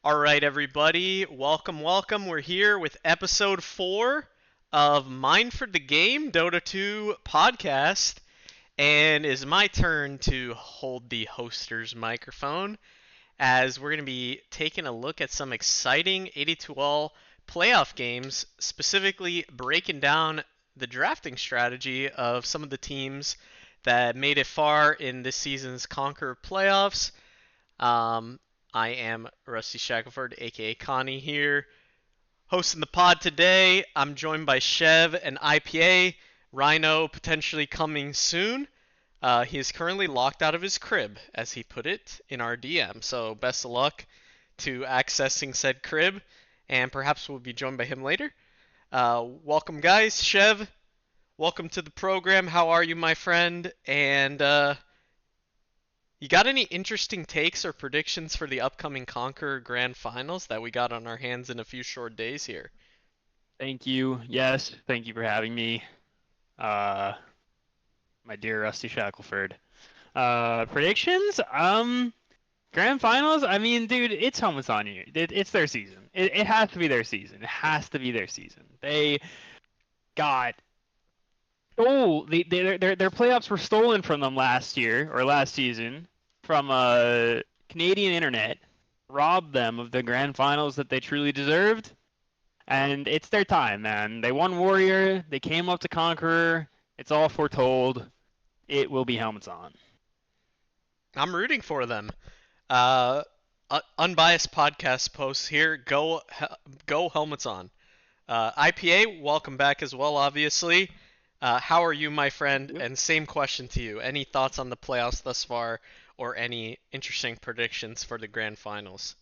All right, everybody, welcome. We're here with episode 4 of Mind for the Game Dota 2 podcast, and it's my turn to hold the hoster's microphone as we're going to be taking a look at some exciting 82-all playoff games, specifically breaking down the drafting strategy of some of the teams that made it far in this season's Conquer playoffs. Um, I am Rusty Shackelford, aka Connie, here, hosting the pod today. I'm joined by Chev and IPA. Rhino potentially coming soon. He is currently locked out of his crib, as he put it in our DM. So best of luck to accessing said crib, and perhaps we'll be joined by him later. Welcome, guys. Chev, welcome to the program. How are you, my friend? And you got any interesting takes or predictions for the upcoming Conqueror Grand Finals that we got on our hands in a few short days here? Thank you. Yes, thank you for having me. Uh, my dear Rusty Shackelford. Predictions? Grand finals? I mean, dude, it's almost on you. It's their season. It has to be their season. It has to be their season. They got their playoffs were stolen from them last year or last season from Canadian internet, robbed them of the grand finals that they truly deserved. And it's their time, man. They won Warrior. They came up to Conqueror. It's all foretold. It will be helmets on. I'm rooting for them. Uh, Unbiased podcast posts here. Go helmets on. IPA, welcome back as well, obviously. How are you, my Thank friend? you. And same question to you. Any thoughts on the playoffs thus far, or any interesting predictions for the grand finals?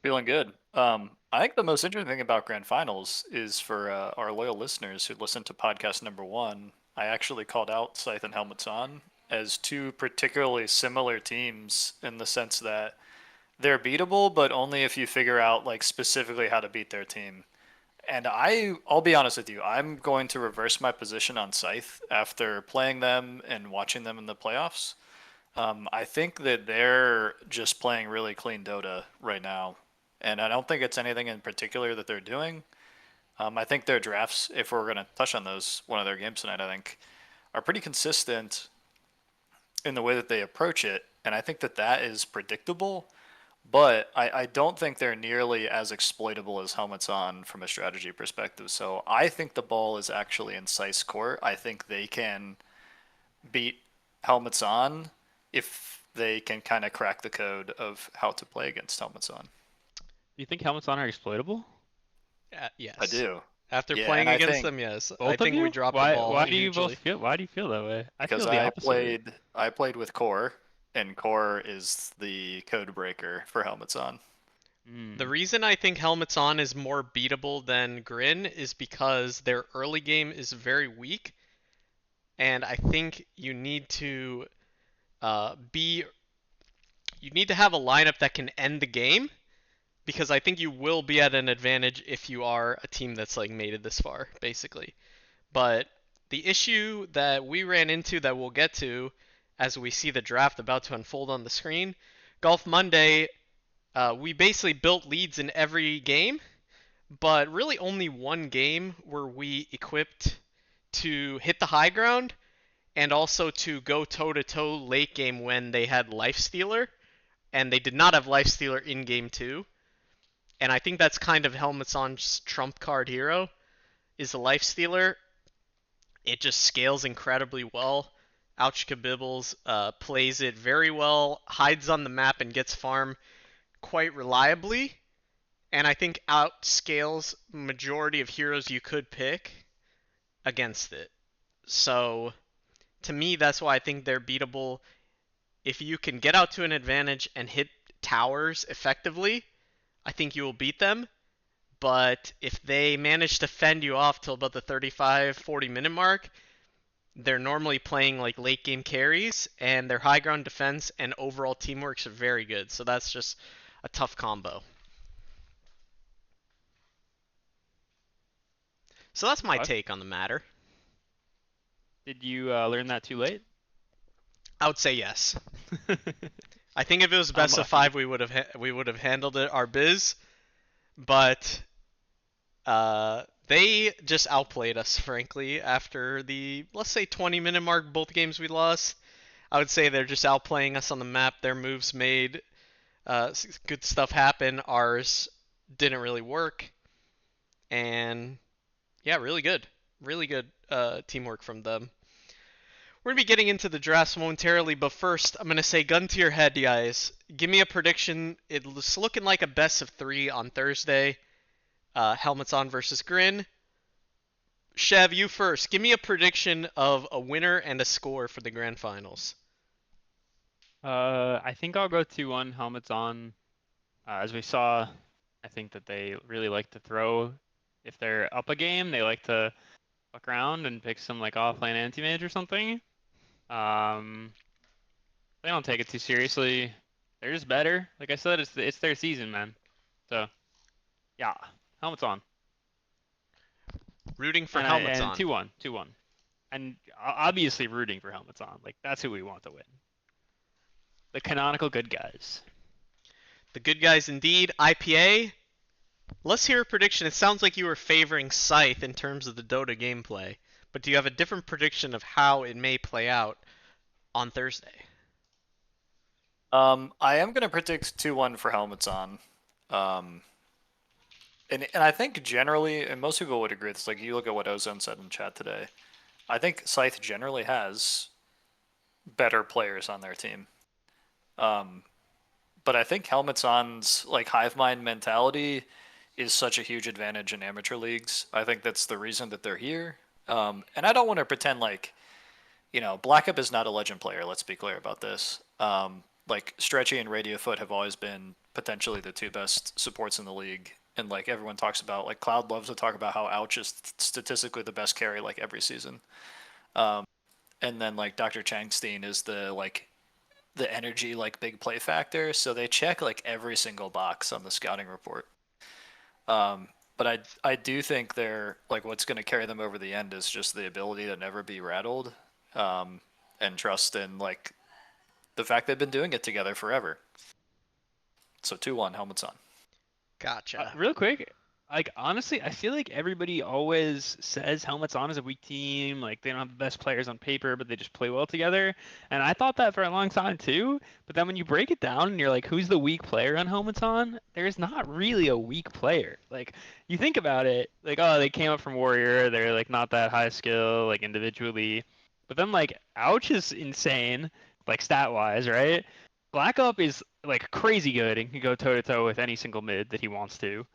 Feeling good. I think the most interesting thing about grand finals is for our loyal listeners who listen to podcast number one. I actually called out Scythe and Helmets On as two particularly similar teams in the sense that they're beatable, but only if you figure out like specifically how to beat their team. And I'll be honest with you, I'm going to reverse my position on Scythe after playing them and watching them in the playoffs. I think that they're just playing really clean Dota right now, and I don't think it's anything in particular that they're doing. I think their drafts, if we're going to touch on those, one of their games tonight, I think, are pretty consistent in the way that they approach it, and I think that that is predictable. But I don't think they're nearly as exploitable as Helmets On from a strategy perspective. So I think the ball is actually in Scythe's court. I think they can beat Helmets On if they can kind of crack the code of how to play against Helmets On. Do you think helmets on are exploitable? I Yes. do. After Yeah, and playing I against think them, yes. I Both of think we you? drop the Why? ball Why do you both hugely. feel? Why do you feel that way? I because feel the I opposite. played I played with Core, and Core is the code breaker for Helmets On. The Hmm. reason I think Helmets On is more beatable than Grin is because their early game is very weak, and I think be you need to have a lineup that can end the game because I think you will be at an advantage if you are a team that's like made it this far, basically. But the issue that we ran into that we'll get to as we see the draft about to unfold on the screen, Golf Monday, we basically built leads in every game, but really only one game where we equipped to hit the high ground and also to go toe to toe late game when they had Life Stealer, and they did not have Life Stealer in game two. And I think that's kind of Helmet's On's trump card hero is the Life Stealer. It just scales incredibly well. Ouch Kabibbles plays it very well, hides on the map, and gets farm quite reliably. And I think outscales majority of heroes you could pick against it. So to me, that's why I think they're beatable. If you can get out to an advantage and hit towers effectively, I think you will beat them. But if they manage to fend you off till about the 35-40 minute mark, they're normally playing like late game carries, and their high ground defense and overall teamwork's very good. So that's just a tough combo. So that's my Okay. take on the matter. Did you learn that too late? I would say yes. I think if it was best of Unlucky. five, we would have handled it our biz, but they just outplayed us, frankly. After the, let's say, 20-minute mark, both games we lost, I would say they're just outplaying us on the map. Their moves made good stuff happen. Ours didn't really work, and yeah, really good teamwork from them. We're gonna be getting into the drafts momentarily, but first, I'm gonna say, gun to your head, guys. Give me a prediction. It's looking like a best of three on Thursday. Helmets on versus Grin. Chev, you first. Give me a prediction of a winner and a score for the grand finals. I think I'll go 2-1 helmets on. As we saw, I think that they really like to throw. If they're up a game, they like to fuck around and pick some like offlane anti-mage or something. Um, they don't take it too seriously. They're just better. Like I said, it's their season, man. So yeah, helmets on. Rooting for And helmets and on. 2-1, 2-1. And obviously rooting for helmets on. Like that's who we want to win. The canonical good guys. The good guys indeed. IPA. Let's hear a prediction. It sounds like you were favoring Scythe in terms of the Dota gameplay, but do you have a different prediction of how it may play out on Thursday? I am gonna predict 2-1 for helmets on. Um, and I think generally, and most people would agree, it's like you look at what Ozone said in chat today. I think Scythe generally has better players on their team. Um, but I think helmets on's like hive mind mentality is such a huge advantage in amateur leagues. I think that's the reason that they're here. And I don't want to pretend like, Black Up is not a legend player. Let's be clear about this. Like Stretchy and Radiofoot have always been potentially the two best supports in the league. And like everyone talks about, like Cloud loves to talk about how Ouch is statistically the best carry like every season. And then like Dr. Changstein is the energy like big play factor. So they check like every single box on the scouting report. But I do think they're like what's going to carry them over the end is just the ability to never be rattled, and trust in like the fact they've been doing it together forever. So 2-1 helmets on. Gotcha. Real quick, like honestly, I feel like everybody always says helmets on is a weak team. Like they don't have the best players on paper, but they just play well together. And I thought that for a long time too. But then when you break it down and you're like, who's the weak player on helmets on? There's not really a weak player. Like you think about it, like oh they came up from Warrior, they're like not that high skill like individually. But then like Ouch is insane, like stat wise, right? Black Up is like crazy good and can go toe to toe with any single mid that he wants to,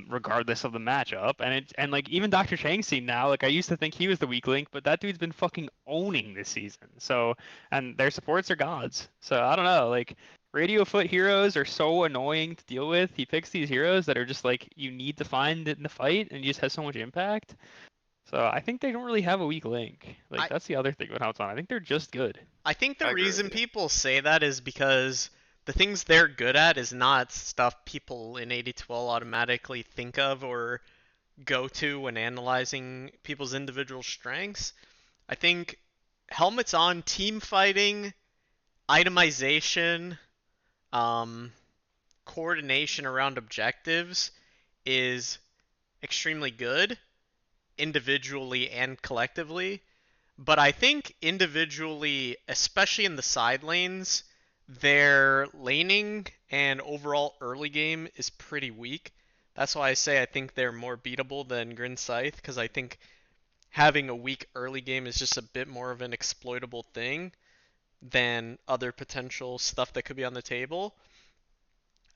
regardless of the matchup. And like even Dr. Chang's seen now, like I used to think he was the weak link, but that dude's been fucking owning this season. So and their supports are gods. So I don't know, like Radio Foot heroes are so annoying to deal with. He picks these heroes that are just like you need to find in the fight and he just has so much impact. So I think they don't really have a weak link. Like I that's the other thing about how it's on. I think they're just good. I think the I agree with reason you. people say that is because the things they're good at is not stuff people in 8012 automatically think of or go to when analyzing people's individual strengths. I think helmets on, team fighting, itemization, um, coordination around objectives is extremely good individually and collectively. But I think individually, especially in the side lanes, their laning and overall early game is pretty weak. That's why I say I think they're more beatable than Grin Scythe, because I think having a weak early game is just a bit more of an exploitable thing than other potential stuff that could be on the table.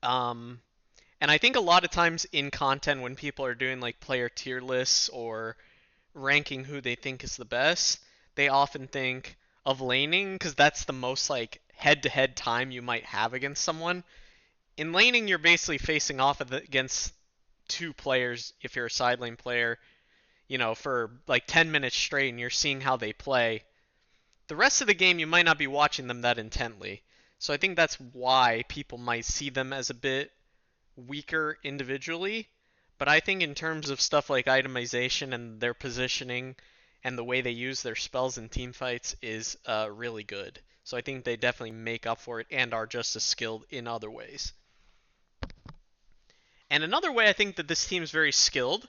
Um, and I think a lot of times in content when people are doing like player tier lists or ranking who they think is the best, they often think of laning because that's the most like head-to-head time you might have against someone. In laning, you're basically facing off against two players if you're a side lane player, for like 10 minutes straight and you're seeing how they play. The rest of the game, you might not be watching them that intently. So I think that's why people might see them as a bit weaker individually. But I think in terms of stuff like itemization and their positioning and the way they use their spells in team fights is really good. So I think they definitely make up for it and are just as skilled in other ways. And another way I think that this team is very skilled,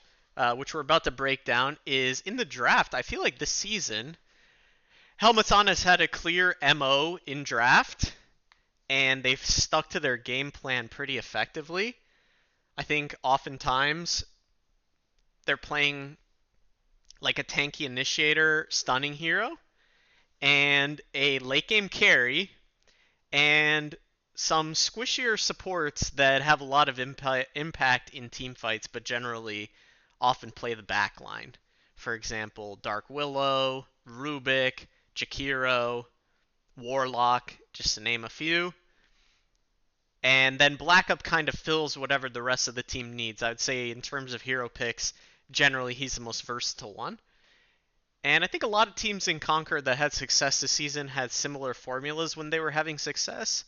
which we're about to break down, is in the draft. I feel like this season, Helmeton has had a clear MO in draft, and they've stuck to their game plan pretty effectively. I think oftentimes they're playing like a tanky initiator stunning hero and a late game carry and some squishier supports that have a lot of impact in team fights, but generally often play the back line. For example, Dark Willow, Rubik, Jakiro, Warlock, just to name a few. And then Black Up kind of fills whatever the rest of the team needs. I would say in terms of hero picks, generally he's the most versatile one. And I think a lot of teams in Conquer that had success this season had similar formulas when they were having success.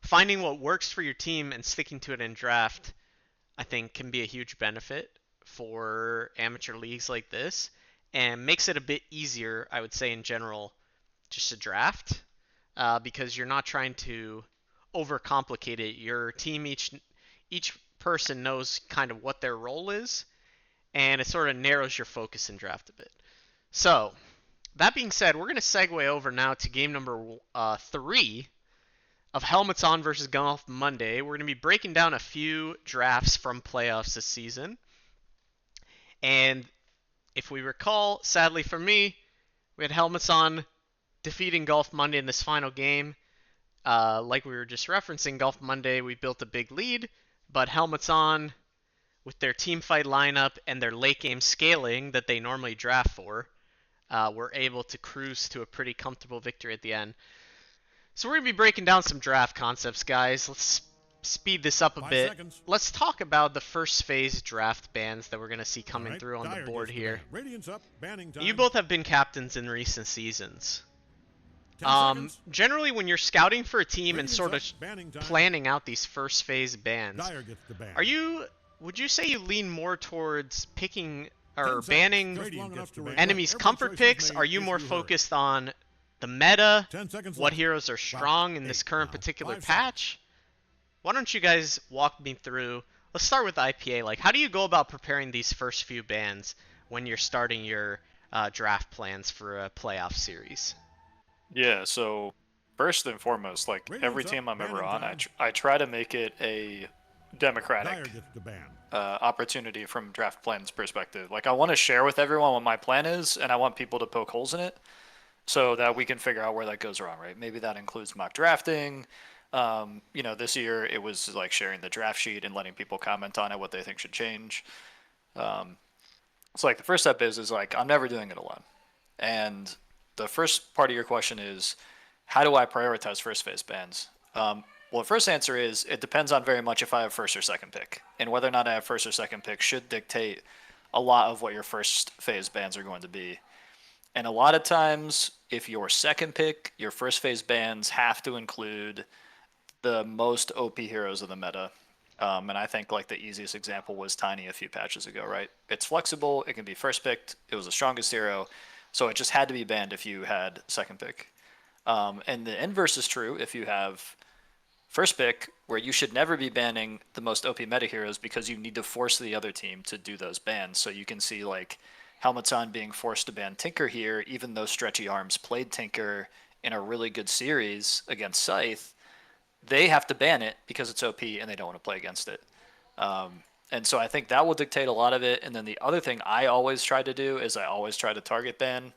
Finding what works for your team and sticking to it in draft, I think, can be a huge benefit for amateur leagues like this and makes it a bit easier, I would say, in general, just to draft because you're not trying to overcomplicate it. Your team, each person knows kind of what their role is, and it sort of narrows your focus in draft a bit. So, that being said, we're going to segue over now to game number 3 of Helmets On versus Golf Monday. We're going to be breaking down a few drafts from playoffs this season. And if we recall, sadly for me, we had Helmets On defeating Golf Monday in this final game. Like we were just referencing, Golf Monday, we built a big lead, but Helmets On, with their team fight lineup and their late game scaling that they normally draft for, were able to cruise to a pretty comfortable victory at the end. So we're going to be breaking down some draft concepts, guys. Let's speed this up a bit. Let's talk about the first phase draft bans that we're going to see coming through on the board here. You both have been captains in recent seasons. Generally, when you're scouting for a team and sort of planning out these first phase bans, would you say you lean more towards picking or banning enemies' comfort picks? Are you more focused on the meta, what heroes are strong in this current particular patch? Why don't you guys walk me through? Let's start with IPA. Like, how do you go about preparing these first few bans when you're starting your draft plans for a playoff series? Yeah, so first and foremost, like every team I'm ever on, I try to make it a democratic opportunity from draft plans perspective. Like, I want to share with everyone what my plan is, and I want people to poke holes in it so that we can figure out where that goes wrong, right? Maybe that includes mock drafting. This year it was like sharing the draft sheet and letting people comment on it, what they think should change. So like the first step is like, I'm never doing it alone. And the first part of your question is, how do I prioritize first phase bans? Well, the first answer is it depends on very much if I have first or second pick. And whether or not I have first or second pick should dictate a lot of what your first phase bans are going to be. And a lot of times, if your second pick, your first phase bans have to include the most OP heroes of the meta. And I think like the easiest example was Tiny a few patches ago, right? It's flexible, it can be first picked, it was the strongest hero, so it just had to be banned if you had second pick. And the inverse is true if you have first pick, where you should never be banning the most OP meta heroes because you need to force the other team to do those bans. So you can see like Helmets On being forced to ban Tinker here, even though Stretchy Arms played Tinker in a really good series against Scythe. They have to ban it because it's OP and they don't want to play against it. And so I think that will dictate a lot of it. And then the other thing I always try to do is I always try to target ban.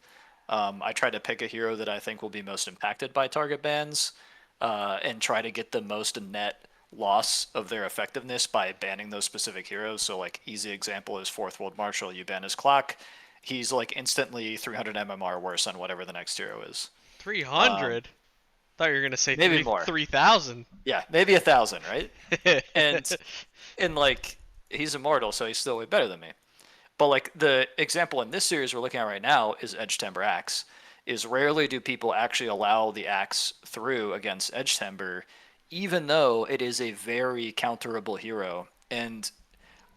I try to pick a hero that I think will be most impacted by target bans and try to get the most net loss of their effectiveness by banning those specific heroes. So like easy example is Fourth World Marshal. You ban his clock, he's like instantly 300 MMR worse on whatever the next hero is. 300? Thought you were gonna say maybe more. 3,000. Yeah, maybe 1,000, right? and like he's immortal, so he's still way better than me. But like the example in this series we're looking at right now is Edge Timber Axe. Is rarely do people actually allow the axe through against Edge Timber, even though it is a very counterable hero. And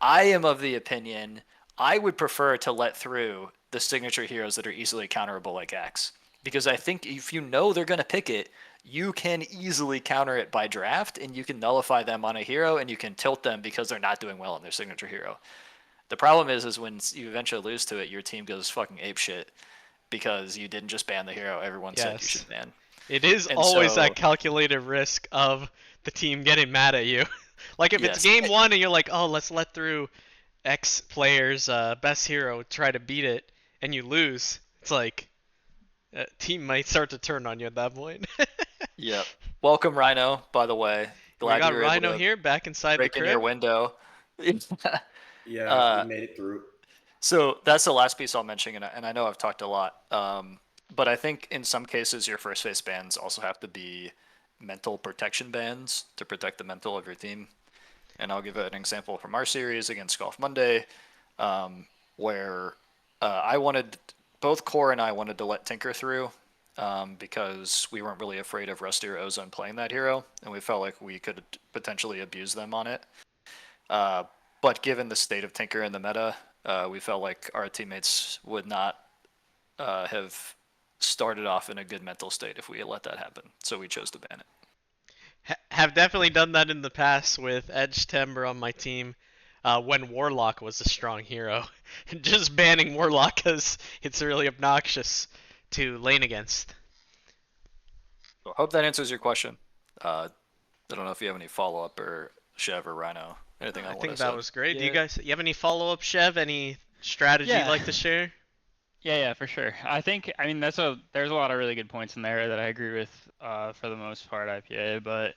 I am of the opinion I would prefer to let through the signature heroes that are easily counterable like Axe. because I think if you know they're going to pick it, you can easily counter it by draft, and you can nullify them on a hero, and you can tilt them because they're not doing well on their signature hero. The problem is when you eventually lose to it, your team goes fucking apeshit because you didn't just ban the hero everyone said you Yes. should ban. It is And always that so, calculated risk of the team getting mad at you. Like if it's yes, game one and you're like, oh, let's let through X player's best hero, try to beat it, and you lose, it's like team might start to turn on you at that point. yep. Welcome, Rhino, by the way. We Glad you got were able Rhino to here, back inside the break in your crib. window. Yeah, we uh, made it through. So that's the last piece I'll mention, and I know I've talked a lot, but I think in some cases your first phase bans also have to be mental protection bans to protect the mental of your team. And I'll give an example from our series against Golf Monday, where I wanted both Core and I wanted to let Tinker through because we weren't really afraid of Rusty or Ozone playing that hero, and we felt like we could potentially abuse them on it. Uh, but given the state of Tinker in the meta, we felt like our teammates would not have started off in a good mental state if we had let that happen. So we chose to ban it. Have definitely done that in the past with Edge Timber on my team when Warlock was a strong hero. Just banning Warlock because it's really obnoxious to lane against. So I hope that answers your question. I don't know if you have any follow up or Chev or Rhino. Anything I on what I think that said? was great. Do Yeah. you have any follow up, Chev? Any strategy you'd Yeah. like to share? Yeah, for sure. I mean, there's a lot of really good points in there that I agree with for the most part, IPA. But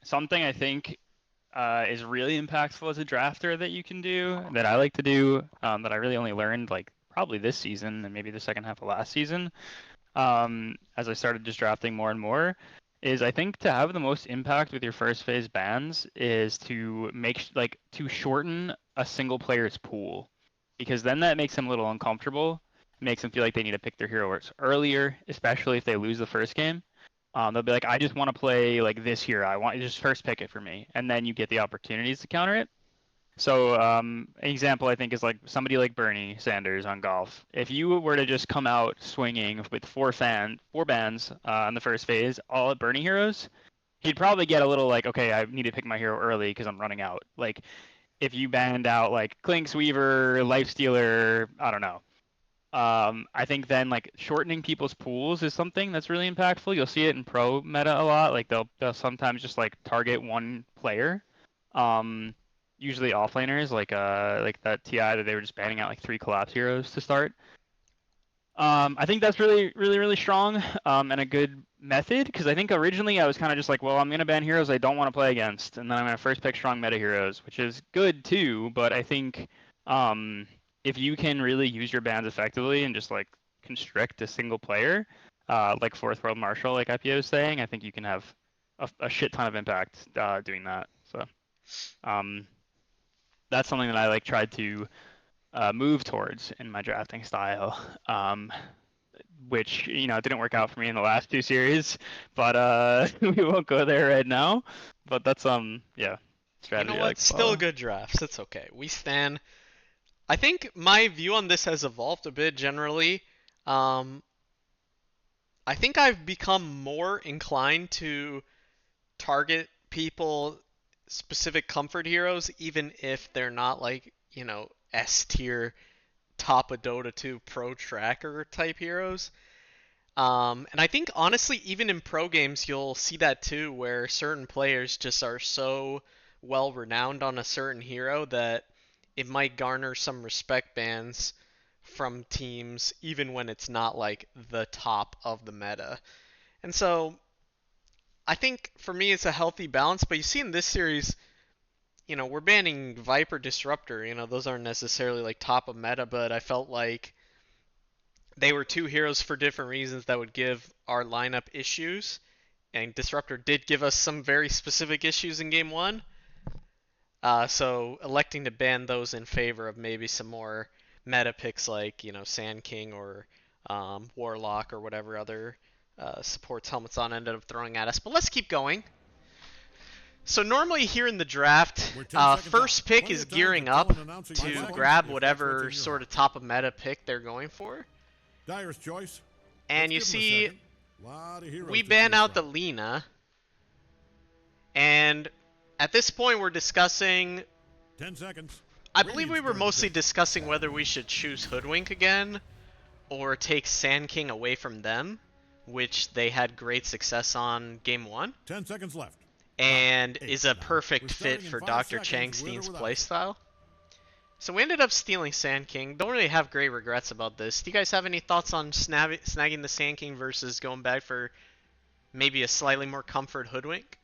something I think is really impactful as a drafter that you can do, that I like to do, that I really only learned like probably this season and maybe the second half of last season, as I started just drafting more and more, is I think to have the most impact with your first phase bans is to to shorten a single player's pool, because then that makes them a little uncomfortable. It makes them feel like they need to pick their hero earlier, especially if they lose the first game. They'll be like, I just want to play like this hero. I want you to just first pick it for me, and then you get the opportunities to counter it. So, an example I think is like somebody like Bernie Sanders on golf. If you were to just come out swinging with four bans in the first phase, all at Bernie heroes, he'd probably get a little like, okay, I need to pick my hero early because I'm running out. Like if you banned out like Clinks Weaver, Lifestealer, I don't know. I think then like shortening people's pools is something that's really impactful. You'll see it in pro meta a lot. Like they'll sometimes just like target one player. Um, Usually offlaners like that TI that they were just banning out like 3 collapse heroes to start. I think that's really strong and a good method, because I think originally I was kind of just like, well, I'm gonna ban heroes I don't want to play against, and then I'm gonna first pick strong meta heroes, which is good too. But I think if you can really use your bans effectively and just like constrict a single player, like Fourth World Marshal, like IPO was saying, I think you can have a shit ton of impact doing that. So um, that's something that I like tried to move towards in my drafting style. Which didn't work out for me in the last 2 series, but we won't go there right now. But that's yeah, You know strategy I what? like to Still follow. good drafts. It's okay. We stand. I think my view on this has evolved a bit generally. Um, I think I've become more inclined to target people specific comfort heroes, even if they're not like, S tier top of Dota 2 pro tracker type heroes. And I think honestly, even in pro games, you'll see that too, where certain players just are so well renowned on a certain hero that it might garner some respect bans from teams, even when it's not like the top of the meta. And so I think for me, it's a healthy balance. But you see in this series, we're banning Viper Disruptor. Those aren't necessarily like top of meta, but I felt like they were two heroes for different reasons that would give our lineup issues. And Disruptor did give us some very specific issues in game one. So electing to ban those in favor of maybe some more meta picks like, Sand King or Warlock or whatever other supports Helmets On ended up throwing at us. But let's keep going. So normally here in the draft, first pick is gearing up to grab whatever sort of top of meta pick they're going for. Dyer's choice. And you see, we ban out the Lina, and at this point we're discussing... 10 seconds. I believe we were mostly discussing whether we should choose Hoodwink again, or take Sand King away from them, which they had great success on Game 1. 10 seconds left. And is a perfect fit for Dr. Changstein's playstyle. So we ended up stealing Sand King. Don't really have great regrets about this. Do you guys have any thoughts on snagging the Sand King versus going back for maybe a slightly more comfort Hoodwink?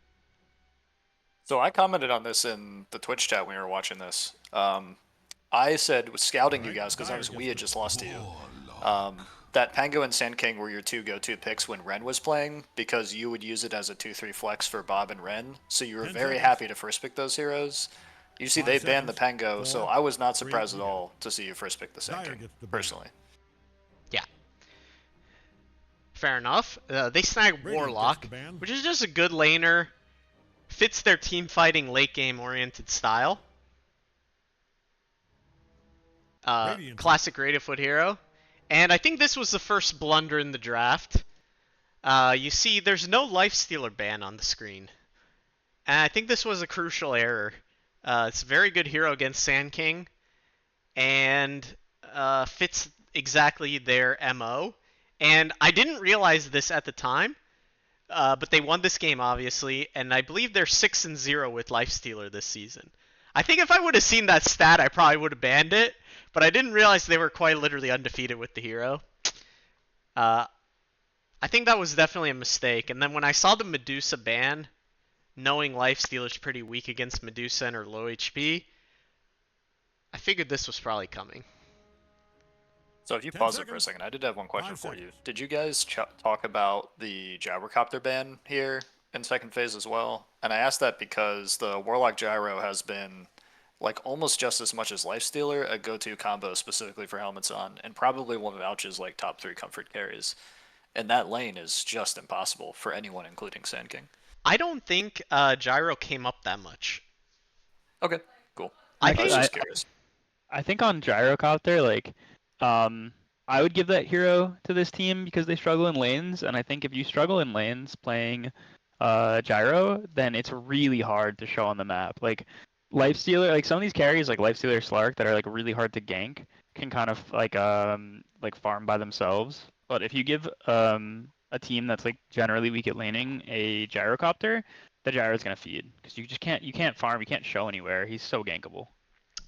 So I commented on this in the Twitch chat when we were watching this. I said, was scouting you guys because we had just lost to you. That Pango and Sand King were your two go-to picks when Ren was playing because you would use it as a 2-3 flex for Bob and Ren. So you were very happy to first pick those heroes. You see, they banned the Pango, so I was not surprised at all to see you first pick the Sand King, personally. Yeah. Fair enough. They snag Warlock, which is just a good laner. Fits their team fighting late game oriented style. Classic Radiantfoot hero. And I think this was the first blunder in the draft. You see, there's no Lifestealer ban on the screen. And I think this was a crucial error. It's a very good hero against Sand King. And fits exactly their MO. And I didn't realize this at the time. But they won this game, obviously. And I believe they're 6-0 with Lifestealer this season. I think if I would have seen that stat, I probably would have banned it. But I didn't realize they were quite literally undefeated with the hero. I think that was definitely a mistake. And then when I saw the Medusa ban, knowing Lifestealer's pretty weak against Medusa and her low HP, I figured this was probably coming. So if you pause it for a second, I did have one question for you. Did you guys talk about the Gyrocopter ban here in second phase as well? And I asked that because the Warlock Gyro has been... like almost just as much as Lifestealer, a go-to combo specifically for Helmets On, and probably one of Ouch's like top 3 comfort carries. And that lane is just impossible for anyone, including Sand King. I don't think Gyro came up that much. Okay, cool. I was just curious. I think on Gyrocopter, like, I would give that hero to this team because they struggle in lanes, and I think if you struggle in lanes playing Gyro, then it's really hard to show on the map. Like, Lifestealer, like some of these carries, like Lifestealer Slark, that are like really hard to gank, can kind of like farm by themselves. But if you give a team that's like generally weak at laning a Gyrocopter, the Gyro's gonna feed because you can't farm, you can't show anywhere. He's so gankable.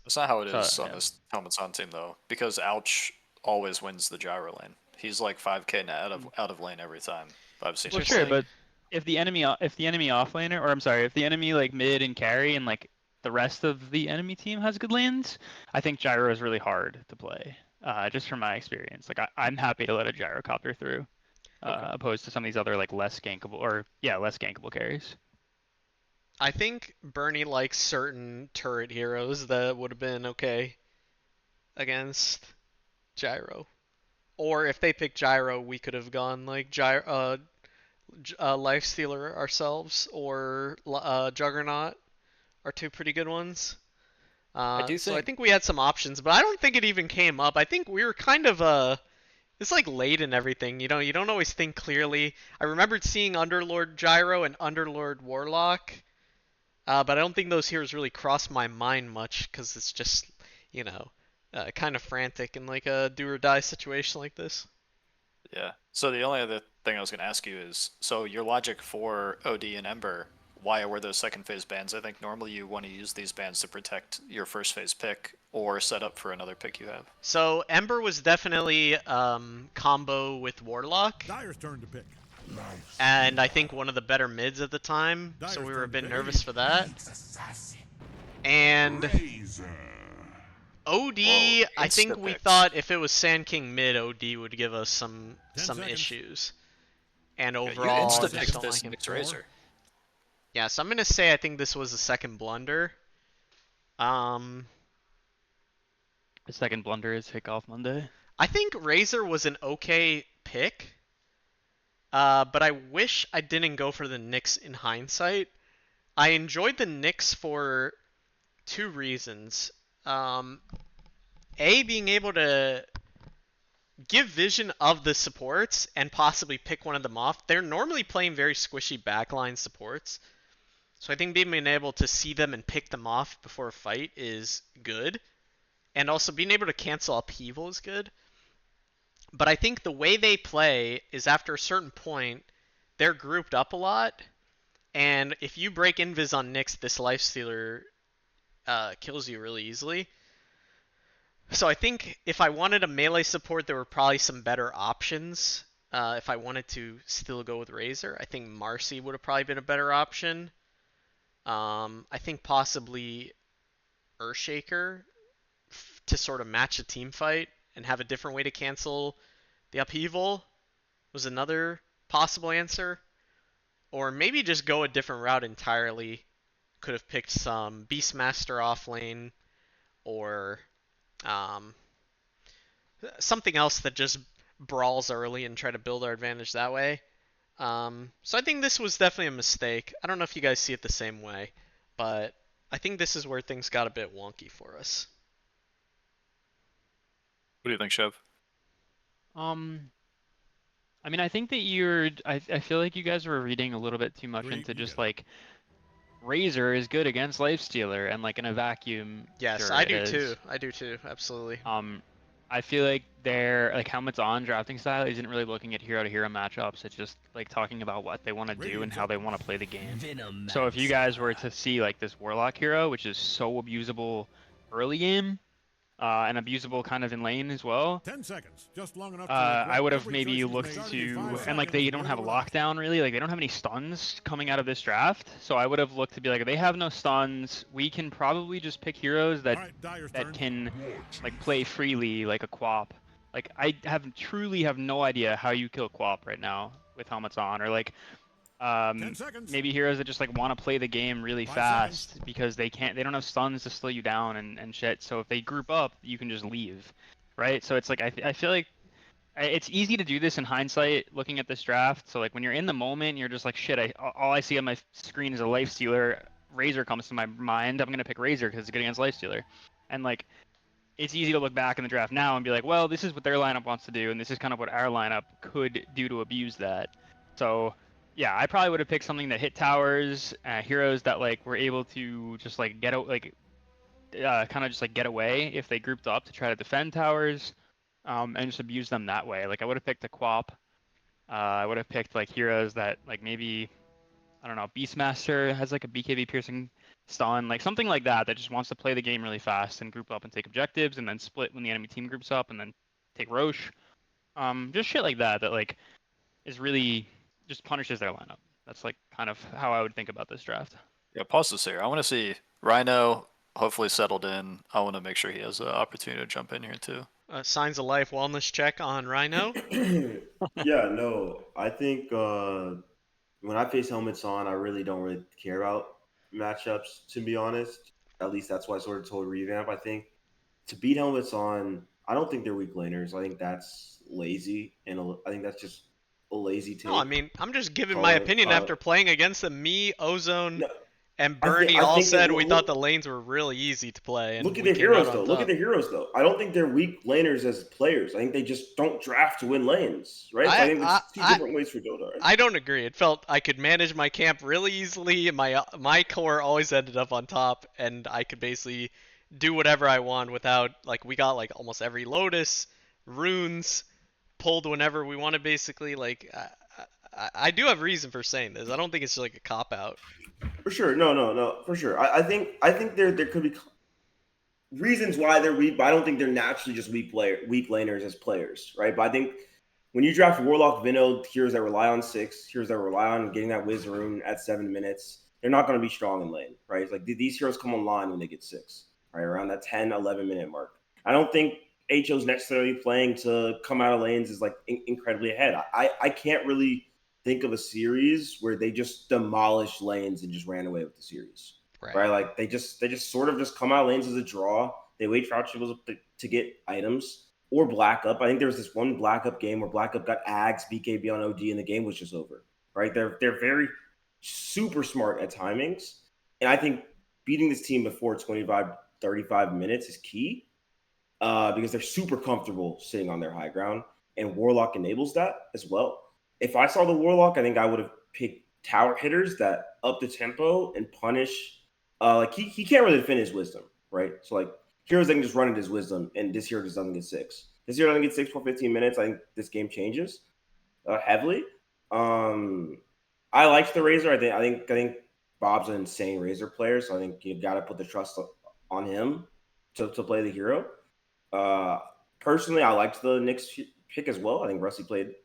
That's not how it is on this Helmets On team though, because Ouch always wins the Gyro lane. He's like 5k net out of lane every time. I've seen. Well, sure, but if the enemy offlaner, or I'm sorry, if the enemy like mid and carry and like the rest of the enemy team has good lanes, I think Gyro is really hard to play. Just from my experience, like I'm happy to let a Gyrocopter through, opposed to some of these other like less gankable carries. I think Bernie likes certain turret heroes that would have been okay against Gyro. Or if they picked Gyro, we could have gone like Lifestealer ourselves, or Juggernaut are two pretty good ones. So I think we had some options, but I don't think it even came up. I think we were kind of it's like late and everything. You don't always think clearly. I remembered seeing Underlord Gyro and Underlord Warlock, but I don't think those heroes really crossed my mind much because it's just kind of frantic in like a do or die situation like this. Yeah. So the only other thing I was going to ask you is, so your logic for OD and Ember, why were those second phase bans? I think normally you want to use these bans to protect your first phase pick or set up for another pick you have. So Ember was definitely combo with Warlock. Dyer's turn to pick. And I think one of the better mids at the time, so we were a bit nervous for that. And OD, I think we thought if it was Sand King mid, OD would give us some issues. And overall, you I insta-picked don't this like him. Nyx Razor. Yeah, so I'm gonna say I think this was a second blunder. The second blunder is Kickoff Monday. I think Razor was an okay pick, but I wish I didn't go for the Nyx in hindsight. I enjoyed the Nyx for two reasons. A, being able to give vision of the supports and possibly pick one of them off. They're normally playing very squishy backline supports. So I think being able to see them and pick them off before a fight is good. And also being able to cancel upheaval is good. But I think the way they play is after a certain point, they're grouped up a lot. And if you break Invis on Nyx, this Lifestealer kills you really easily. So I think if I wanted a melee support, there were probably some better options. If I wanted to still go with Razor, I think Marcy would have probably been a better option. I think possibly Earthshaker to sort of match a team fight and have a different way to cancel the upheaval was another possible answer. Or maybe just go a different route entirely. Could have picked some Beastmaster off lane or um, something else that just brawls early and try to build our advantage that way. So I think this was definitely a mistake. I don't know if you guys see it the same way, but I think this is where things got a bit wonky for us. What do you think, Chev? I mean, I think that I feel like you guys were reading a little bit too much into just like Razor is good against Lifestealer, and like in a vacuum, Yes, sure I it do is. too. I do too. Absolutely. I feel like their like Helmet's On drafting style isn't really looking at hero to hero matchups. It's just like talking about what they want to do and how they want to play the game. So if you guys were to see like this Warlock hero, which is so abusable early game, and abusable kind of in lane as well. 10 seconds, just long enough to I would have every maybe choice you've looked made. to, 5 and like they seconds, don't ready have a to laugh. lockdown really, like they don't have any stuns coming out of this draft. So I would have looked to be like, if they have no stuns, we can probably just pick heroes that All right, Dyer's that turn. can like play freely like a Quap. Like I truly have no idea how you kill Quap right now with helmets on, or like 10 seconds. maybe heroes that just like want to play the game really 5 fast seconds. because they don't have stuns to slow you down and shit. So if they group up, you can just leave, right? So it's like I feel like it's easy to do this in hindsight looking at this draft. So like when you're in the moment, you're just like shit. All I see on my screen is a Lifestealer. Razor comes to my mind. I'm gonna pick Razor because it's good against Lifestealer, and like it's easy to look back in the draft now and be like, well, this is what their lineup wants to do, and this is kind of what our lineup could do to abuse that. So, yeah, I probably would have picked something that hit towers, heroes that like were able to just like get out, like kind of just like get away if they grouped up to try to defend towers, and just abuse them that way. Like I would have picked a Quap. I would have picked like heroes that like maybe I don't know, Beastmaster has like a BKB piercing stun, like something like that that just wants to play the game really fast and group up and take objectives and then split when the enemy team groups up and then take Roche. Just shit like that that like is really just punishes their lineup. That's like kind of how I would think about this draft. Yeah, pause this here. I want to see Rhino hopefully settled in. I want to make sure he has an opportunity to jump in here too. Signs of life wellness check on Rhino. Yeah, no, I think when I face helmets on, I really don't really care about matchups, to be honest. At least that's why I sort of told Revamp. I think to beat helmets on, I don't think they're weak laners. I think that's lazy, and I think that's just a lazy No, I take. mean, I'm just giving my Call it. opinion after playing against them. Me, Ozone, No, and I think Bernie I all think that said we thought the lanes were really easy to play, and look at we their came out heroes on though. Look at top. their heroes though. I don't think they're weak laners as players. I think they just don't draft to win lanes, right? So I I, think I, there's two I, different ways for Dodar. I don't agree. It felt I could manage my camp really easily, and my core always ended up on top, and I could basically do whatever I want without like we got like almost every Lotus, runes, pulled whenever we wanted. Basically, like I do have reason for saying this. I don't think it's like a cop out. For sure, no, for sure. I think there could be reasons why they're weak, but I don't think they're naturally just weak laners as players, right? But I think when you draft Warlock, Vinod, heroes that rely on 6, heroes that rely on getting that Wiz rune at 7 minutes, they're not going to be strong in lane, right? It's like these heroes come online when they get 6, right? Around that 10, 11 minute mark. I don't think HO's necessarily playing to come out of lanes is like incredibly ahead. I can't really think of a series where they just demolished lanes and just ran away with the series, right? Like they just sort of just come out of lanes as a draw. They wait for Archibald to get items or Black Up. I think there was this one Black Up game where Black Up got Ags, BKB on OD, and the game was just over, right? They're very super smart at timings, and I think beating this team before 25, 35 minutes is key. because they're super comfortable sitting on their high ground, and Warlock enables that as well. If I saw the Warlock, I think I would have picked tower hitters that up the tempo and punish. Like he can't really defend his wisdom, right? So like heroes that can just run into his wisdom, and this hero just doesn't get six. This hero doesn't get six for 15 minutes. I think this game changes heavily. I liked the Razor. I think Bob's an insane Razor player, so I think you got to put the trust on him to play the hero. Uh, Personally, I liked the Knicks pick as well. I think Rusty played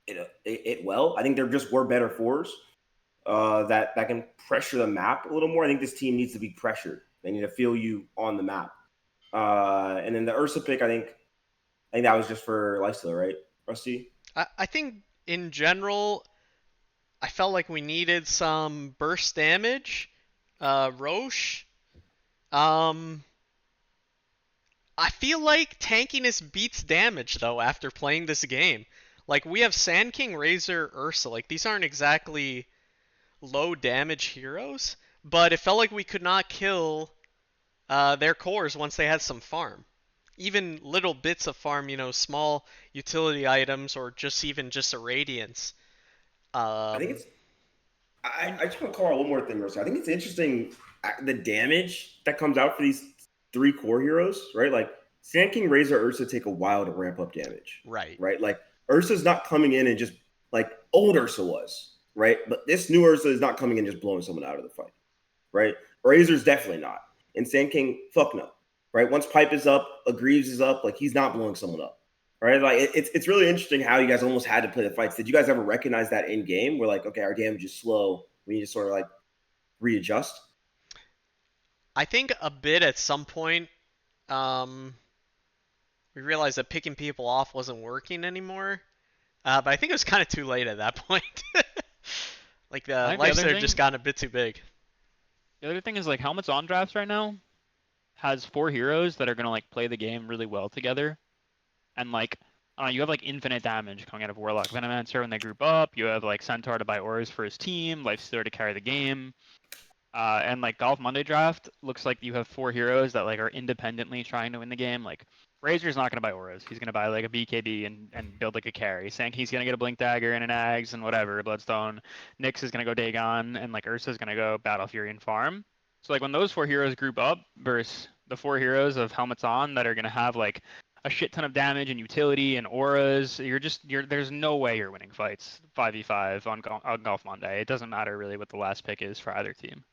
it well. I think there just were better fours that can pressure the map a little more. I think this team needs to be pressured. They need to feel you on the map. And then the Ursa pick, I think that was just for lifesteal, right, Rusty? I think in general, I felt like we needed some burst damage. Roche. Um, I feel like tankiness beats damage though after playing this game. Like we have Sand King, Razor, Ursa. Like these aren't exactly low damage heroes, but it felt like we could not kill their cores once they had some farm. Even little bits of farm, small utility items or just even just a radiance. I think Um, it's. I just want to call out one more thing, Rusty. I think it's interesting the damage that comes out for these three core heroes, right? Like Sand King, Razor, Ursa take a while to ramp up damage, right. right? Like Ursa's not coming in and just like old Ursa was, right? But this new Ursa is not coming in just blowing someone out of the fight, right? Razor's definitely not. And Sand King, fuck no, right? Once Pipe is up, a Greaves is up, like he's not blowing someone up, right? Like it's really interesting how you guys almost had to play the fights. Did you guys ever recognize that in game? Where like, okay, our damage is slow, we need to sort of like readjust. I think a bit at some point, um, we realized that picking people off wasn't working anymore. But I think it was kind of too late at that point. Like the I think life had just gotten a bit too big. the other thing is like Helmets on drafts right now has 4 heroes that are gonna like play the game really well together, and like you have like infinite damage coming out of Warlock Venomancer when they group up. You have like Centaur to buy auras for his team, Lifestealer to carry the game. And like Golf Monday draft looks like you have 4 heroes that like are independently trying to win the game. Like Razor's not gonna buy auras. He's gonna buy like a BKB and build like a carry. Sankey's gonna get a Blink Dagger and an Ags and whatever, Bloodstone. Nyx is gonna go Dagon and like Ursa's gonna go Battle Fury and farm. So like when those 4 heroes group up versus the 4 heroes of Helmets On that are gonna have like a shit ton of damage and utility and auras, there's no way you're winning fights 5v5 on Golf Monday. It doesn't matter really what the last pick is for either team.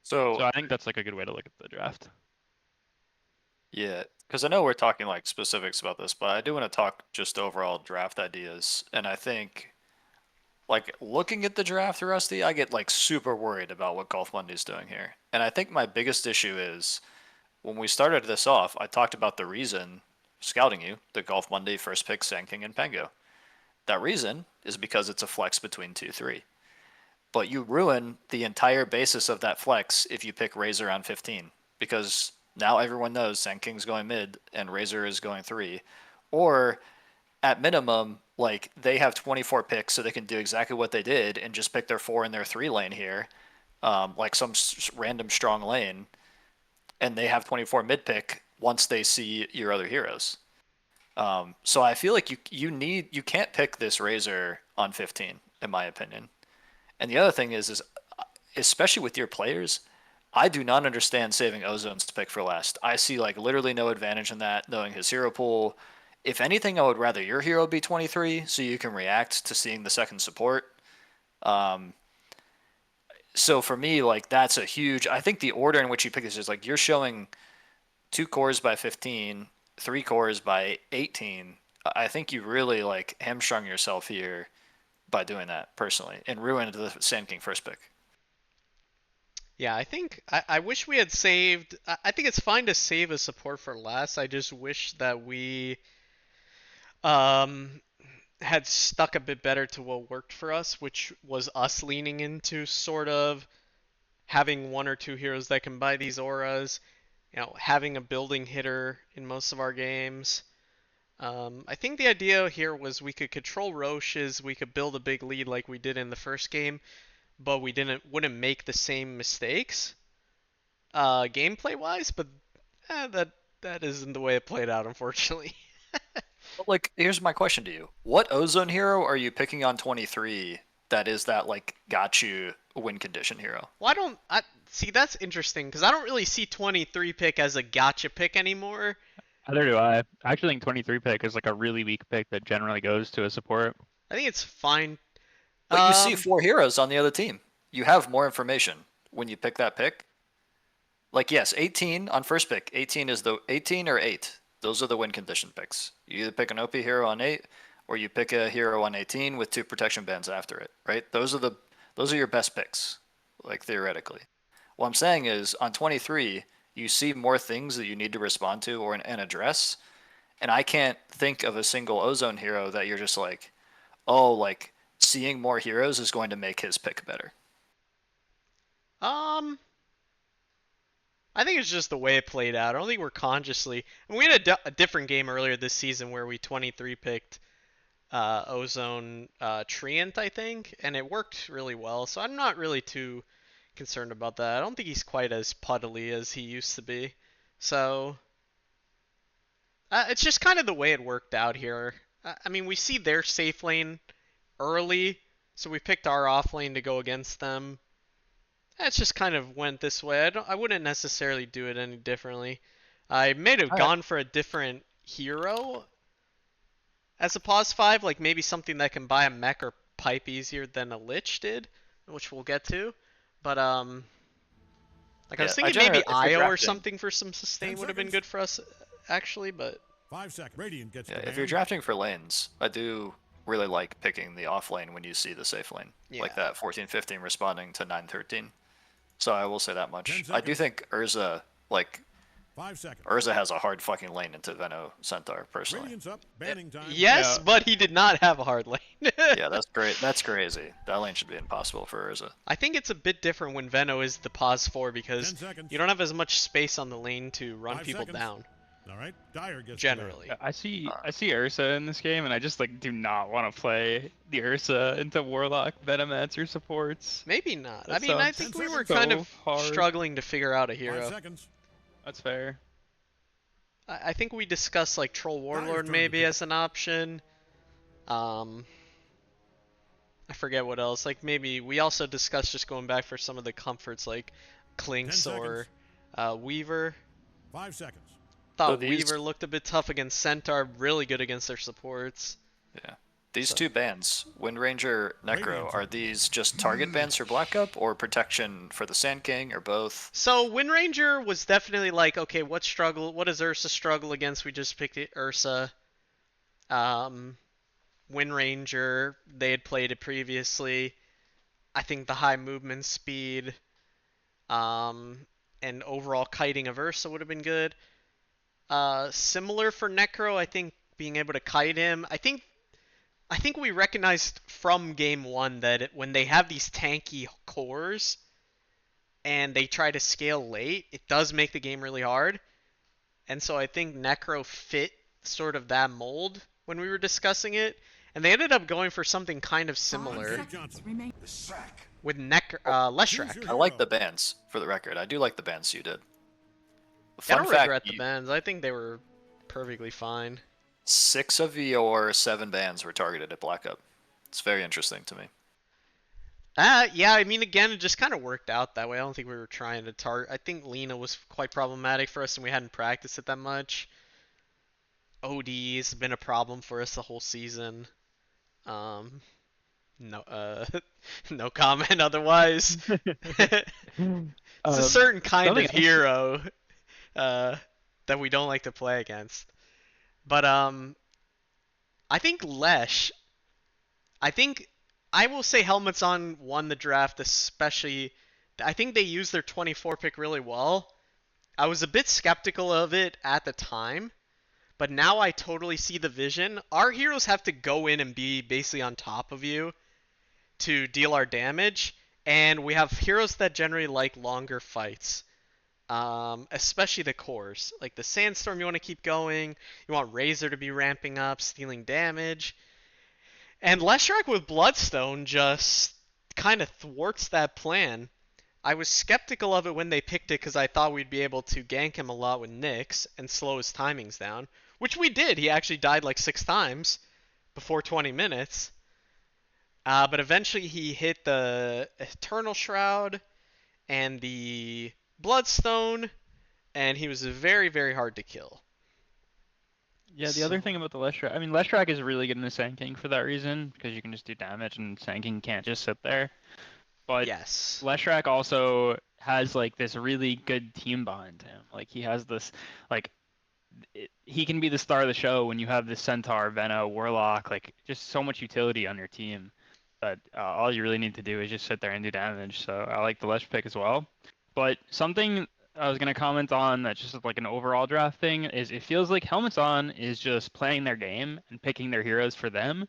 So So I think that's like a good way to look at the draft. yeah, because I know we're talking like specifics about this, but I do want to talk just overall draft ideas. And I think like looking at the draft, Rusty, I get like super worried about what Golf Monday's doing here. And I think my biggest issue is when we started this off, I talked about the reason scouting you, the Golf Monday first pick Sand King and Pango. That reason is because it's a flex between 2-3. But you ruin the entire basis of that flex if you pick Razor on 15. Because now everyone knows Sand King's going mid and Razor is going 3. Or at minimum, like they have 24 picks so they can do exactly what they did and just pick their 4 and their 3 lane here, like some random strong lane, and they have 24 mid pick once they see your other heroes. So I feel like you can't pick this Razor on 15 in my opinion. And the other thing is especially with your players, I do not understand saving Ozone's pick for last. I see like literally no advantage in that, knowing his hero pool. If anything, I would rather your hero be 23 so you can react to seeing the second support. Um, so for me, like that's a huge. I think the order in which you pick this is like you're showing 2 cores by 15, 3 cores by 18. I think you really like hamstrung yourself here by doing that personally and ruined the Sand King first pick. Yeah, I wish we had saved. I think it's fine to save a support for last. I just wish that we um had stuck a bit better to what worked for us, which was us leaning into sort of having 1 or 2 heroes that can buy these auras, having a building hitter in most of our games. I think the idea here was we could control Roches, we could build a big lead like we did in the first game, but we wouldn't make the same mistakes, gameplay wise. But that that isn't the way it played out, unfortunately. But, like, here's my question to you: what ozone hero are you picking on 23 that is that like got you win condition hero? Well, I see that's interesting because I don't really see 23 pick as a gotcha pick anymore. Neither do I. I actually think 23 pick is like a really weak pick that generally goes to a support. I think it's fine. But you see 4 heroes on the other team. You have more information when you pick that pick. Like, yes, 18 on first pick. 18 is the 18 or 8. Those are the win condition picks. You either pick an OP hero on 8 or you pick a hero on 18 with 2 protection bands after it, right? Those are your best picks, like theoretically. What I'm saying is on 23, you see more things that you need to respond to or and address. And I can't think of a single ozone hero that you're just like, oh, like seeing more heroes is going to make his pick better. I think it's just the way it played out. I don't think we're consciously. And we had a different game earlier this season where we 23 picked Ozone Treant, I think, and it worked really well. So I'm not really too concerned about that. I don't think he's quite as puddly as he used to be. So it's just kind of the way it worked out here. I mean, we see their safe lane early, so we picked our off lane to go against them. It just kind of went this way. I wouldn't necessarily do it any differently. I may have gone for a different hero as a pause 5, like maybe something that can buy a mech or pipe easier than a Lich did, which we'll get to. But like I was thinking maybe Io or something for some sustain would have been good for us, actually. But 5 seconds. Radiant gets the if you're drafting for lanes, I do really like picking the off lane when you see the safe lane, like that 14-15 responding to 9-13. So I will say that much. I do think Urza, like, 5 seconds. Urza has a hard fucking lane into Veno Centaur, personally. Radiant's up. Banning time. Yes, but he did not have a hard lane. Yeah, that's great. That's crazy. That lane should be impossible for Urza. I think it's a bit different when Veno is the pause 4 because you don't have as much space on the lane to run 5 people seconds. down. All right. Dire gets Generally. I see Ursa in this game, and I just like do not want to play the Ursa into Warlock, Venomancer, or supports. Maybe not. That I mean, I sounds think we were so kind of hard. struggling to figure out a 5 hero. seconds. That's fair. I think we discussed like Troll Warlord maybe as an option. I forget what else. Like maybe we also discussed just going back for some of the comforts like Clinks or Weaver. 5 seconds. Thought Weaver looked a bit tough against Centaur, really good against their supports. Yeah. These two bans, Wind Ranger, Necro, are these just target bans for Black Up or protection for the Sand King or both? So Wind Ranger was definitely like, okay, what does Ursa struggle against? We just picked it, Ursa. Wind Ranger, they had played it previously. I think the high movement speed and overall kiting of Ursa would have been good. Similar for Necro, I think being able to kite him. I think we recognized from game 1 that when they have these tanky cores and they try to scale late, it does make the game really hard. And so I think Necro fit sort of that mold when we were discussing it. And they ended up going for something kind of similar with Leshrac. I like the bans, for the record. I do like the bans you did. I don't regret the bans. I think they were perfectly fine. 6 of your 7 bans were targeted at Black Up. It's very interesting to me. Yeah, I mean, again, it just kind of worked out that way. I don't think we were trying to target. I think Lena was quite problematic for us, and we hadn't practiced it that much. OD's been a problem for us the whole season. No, no comment otherwise. It's a certain kind of hero that we don't like to play against. But I think Lesh. I will say Helmets On won the draft, especially. I think they used their 24 pick really well. I was a bit skeptical of it at the time, but now I totally see the vision. Our heroes have to go in and be basically on top of you to deal our damage, and we have heroes that generally like longer fights. Especially the cores. Like the Sandstorm you want to keep going. You want Razor to be ramping up, stealing damage. And Leshrac with Bloodstone just kind of thwarts that plan. I was skeptical of it when they picked it because I thought we'd be able to gank him a lot with Nyx and slow his timings down, which we did. He actually died like 6 times before 20 minutes. But eventually he hit the Eternal Shroud and the Bloodstone, and he was very, very hard to kill. Yeah, the other thing about the Leshrac, I mean, Leshrac is really good in the Sand for that reason, because you can just do damage and Sand can't just sit there. But Yes. Leshrac also has like this really good team behind him. Like he has this, like, he can be the star of the show when you have this Centaur, Veno, Warlock, like just so much utility on your team that all you really need to do is just sit there and do damage. So I like the Lesh pick as well. But something I was gonna comment on that's just like an overall draft thing is it feels like Helmets On is just playing their game and picking their heroes for them,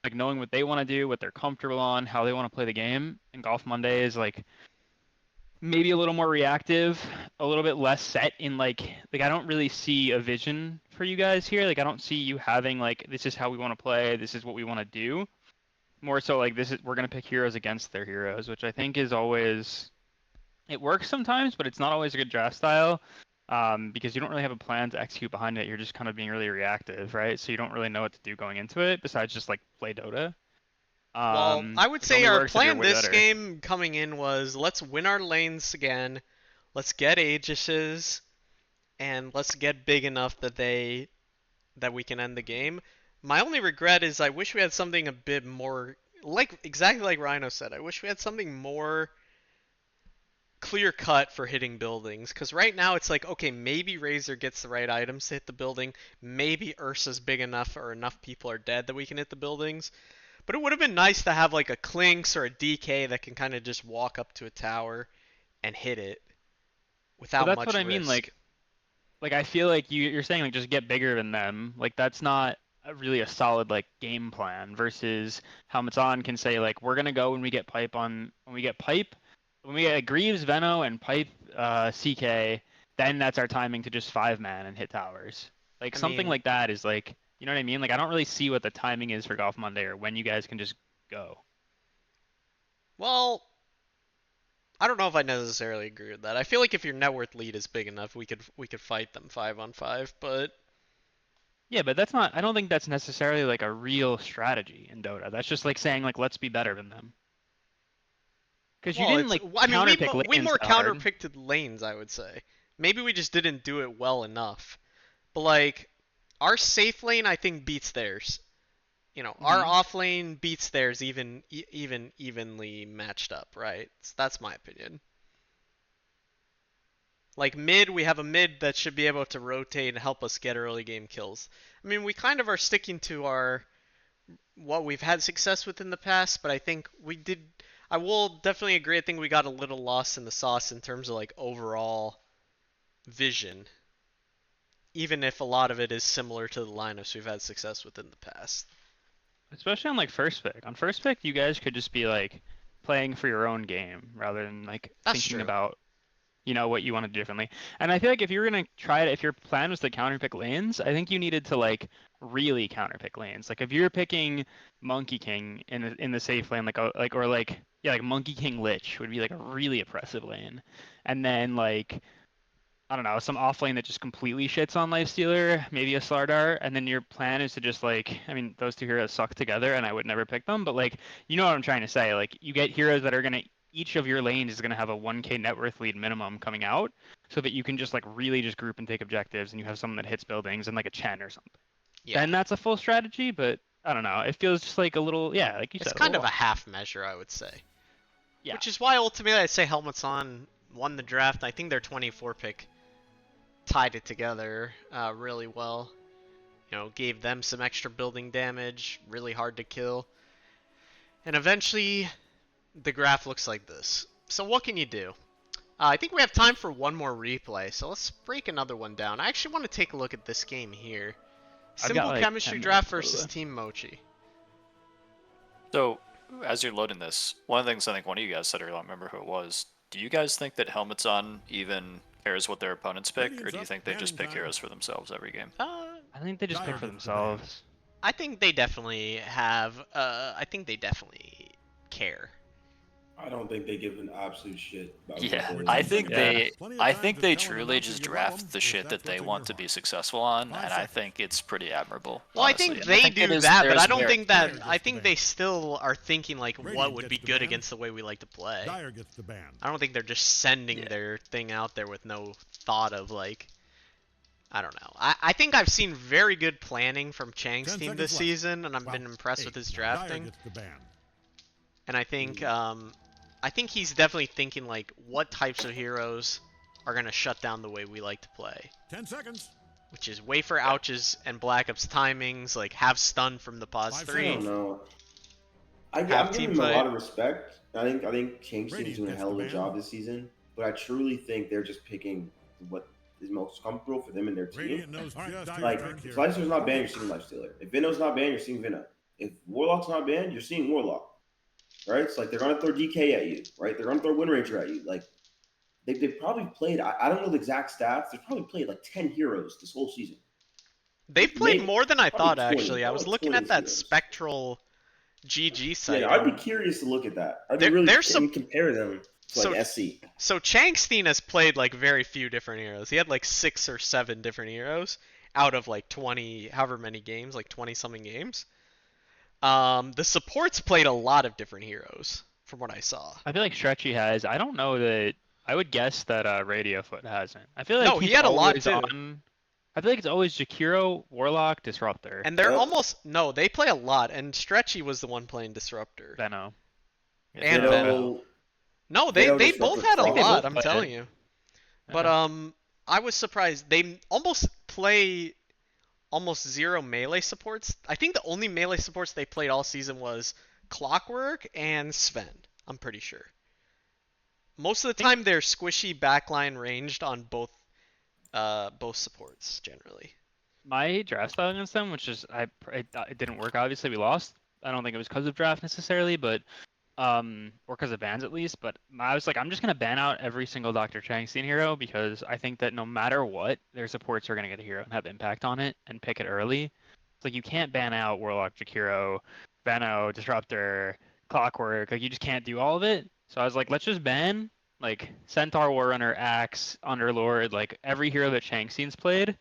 like knowing what they want to do, what they're comfortable on, how they want to play the game. And Golf Monday is like maybe a little more reactive, a little bit less set in like I don't really see a vision for you guys here. Like I don't see you having like this is how we want to play, this is what we want to do. More so like this is we're gonna pick heroes against their heroes, which I think is always it works sometimes, but it's not always a good draft style. Because you don't really have a plan to execute behind it. You're just kind of being really reactive, right? So you don't really know what to do going into it besides just like play Dota. Well, I would Which say only our works if you're plan way this better. game coming in was let's win our lanes again, let's get Aegises, and let's get big enough that we can end the game. My only regret is I wish we had something a bit more like exactly like Rhino said. I wish we had something more clear cut for hitting buildings, because right now it's like, okay, maybe Razor gets the right items to hit the building, maybe Ursa's big enough or enough people are dead that we can hit the buildings. But it would have been nice to have like a Clinks or a DK that can kind of just walk up to a tower and hit it But without that's what much I mean. risk. Like I feel like you're saying like just get bigger than them. Like that's not really a solid like game plan versus Helmets On can say like we're gonna go when we get pipe when we get Greaves, Veno, and pipe CK, then that's our timing to just 5-man and hit towers. Like I something mean, like that is like you know what I mean? Like I don't really see what the timing is for Golf Monday or when you guys can just go. well, I don't know if I necessarily agree with that. I feel like if your net worth lead is big enough, we could fight them 5-on-5, but Yeah, but that's not I don't think that's necessarily like a real strategy in Dota. That's just like saying like let's be better than them. Because you well, didn't it's like I mean counterpick we lanes more that hard. counterpicked lanes, I would say. Maybe we just didn't do it well enough. But like our safe lane I think beats theirs. Our Hmm. off lane beats theirs evenly matched up, right? So that's my opinion. Like mid, we have a mid that should be able to rotate and help us get early game kills. I mean, we kind of are sticking to our what we've had success with in the past, but I think we did. I will definitely agree. I think we got a little lost in the sauce in terms of like overall vision, even if a lot of it is similar to the lineups we've had success with in the past. Especially on like first pick. On first pick, you guys could just be like playing for your own game rather than like That's thinking true. about what you want to do differently. And I feel like if you were gonna try it, if your plan was to counterpick lanes, I think you needed to like really counterpick lanes. Like if you're picking Monkey King in the safe lane, like Monkey King Lich would be like a really oppressive lane, and then like I don't know, some off lane that just completely shits on Lifestealer, maybe a Slardar, and then your plan is to just like, I mean, those two heroes suck together, and I would never pick them, but like, you know what I'm trying to say? Like, you get heroes that are gonna, each of your lanes is gonna have a 1k net worth lead minimum coming out, so that you can just like really just group and take objectives, and you have someone that hits buildings and like a Chen or something. Yeah. Then that's a full strategy, but I don't know. It feels just like a little, yeah, like you It's said, a kind little of a lost. half measure, I would say. Yeah. Which is why ultimately I'd say Helmets On won the draft. I think their 24 pick tied it together really well. Gave them some extra building damage, really hard to kill. And eventually, the graph looks like this. So what can you do? I think we have time for one more replay, so let's break another one down. I actually want to take a look at this game here. I've got Simple like Chemistry 10 Draft minutes, by the versus way. Team Mochi. So, as you're loading this, one of the things I think one of you guys said earlier, I don't remember who it was. Do you guys think that Helmets On even cares what their opponents pick, or Radiant's do you up. think they just Banning pick time. heroes for themselves every game? I think they just pick Dire for gets the ban. themselves. I think they definitely have. I think they definitely care. I don't think they give an absolute shit about Yeah, who I plays. think Yeah. they, Plenty of I time think to they tell an truly announcer just you love 'em draft the if shit that's that they what's in want your to be heart. successful on, 5 and I seconds. think it's pretty admirable. Well, I Honestly. think And I they think do there's that, but I don't merit think to that. it. Dyer I gets the think they ban. still are thinking like what Radiant would gets be the good ban. against the way we like to play. Dyer gets the ban. I don't think they're just sending Yeah. their thing out there with no thought of like. I don't know. I think I've seen very good planning from Chang's 10 team seconds this left. season, and I've Well, been impressed 8. with his Now Dyer drafting. gets the ban. And I think he's definitely thinking like what types of heroes are gonna shut down the way we like to play, 10 seconds. which is wait for Yeah. ouches and Black Ops timings, like have stun from the pause 5 I 3, don't know. have I'm team giving him a fight. lot of respect. I think Chang's team's Radiant doing a gets hell the of a ban. job this season, but I truly think they're just picking what is most comfortable for them and their team. Radiant knows just who's Like, pick if here. Lifestealer's not banned, you're seeing Lifestealer. If Vino's not banned, you're seeing Vino. If Warlock's not banned, you're seeing Warlock. Right? It's like they're gonna throw DK at you, right? They're gonna throw Wind Ranger at you. Like they've probably played. I don't know the exact stats. They've probably played like 10 heroes this whole season. They've played Maybe more than I probably thought 20, actually. I probably was like looking 20 at that heroes. Spectral GG Yeah, site. I'd be and curious to look at that. I'd be They're- really they're and compare them to so- like SC. So Changstein has played like very few different heroes. He had like 6 or 7 different heroes out of like 20, however many games, like 20 something games. The supports played a lot of different heroes from what I saw. I feel like Stretchy has. I don't know that. I would guess that Radiofoot hasn't. I feel like No, he he's had a lot always too. on. I feel like it's always Jakiro, Warlock, Disruptor, And they're Yep. almost no, they play a lot, and Stretchy was the one playing Disruptor. Venno. And Vino. Vino, No, Vino they both Disruptor had a I think they lot, both I'm played. telling you. But Yeah. I was surprised. They almost play almost zero melee supports. I think the only melee supports they played all season was Clockwork and Sven. I'm pretty sure. Most of the time they're squishy backline ranged on both supports generally. My draft style against them, which is it didn't work. Obviously, we lost. I don't think it was because of draft necessarily, but or because of bans at least. But I was like, I'm just gonna ban out every single Dr. Changstein hero because I think that no matter what, their supports are gonna get a hero and have impact on it and pick it early. It's like you can't ban out Warlock, Jakiro, Vano, Disruptor, Clockwork. Like you just can't do all of it. So I was like, let's just ban like Centaur, Warrunner, Axe, Underlord, like every hero that Changstein's played.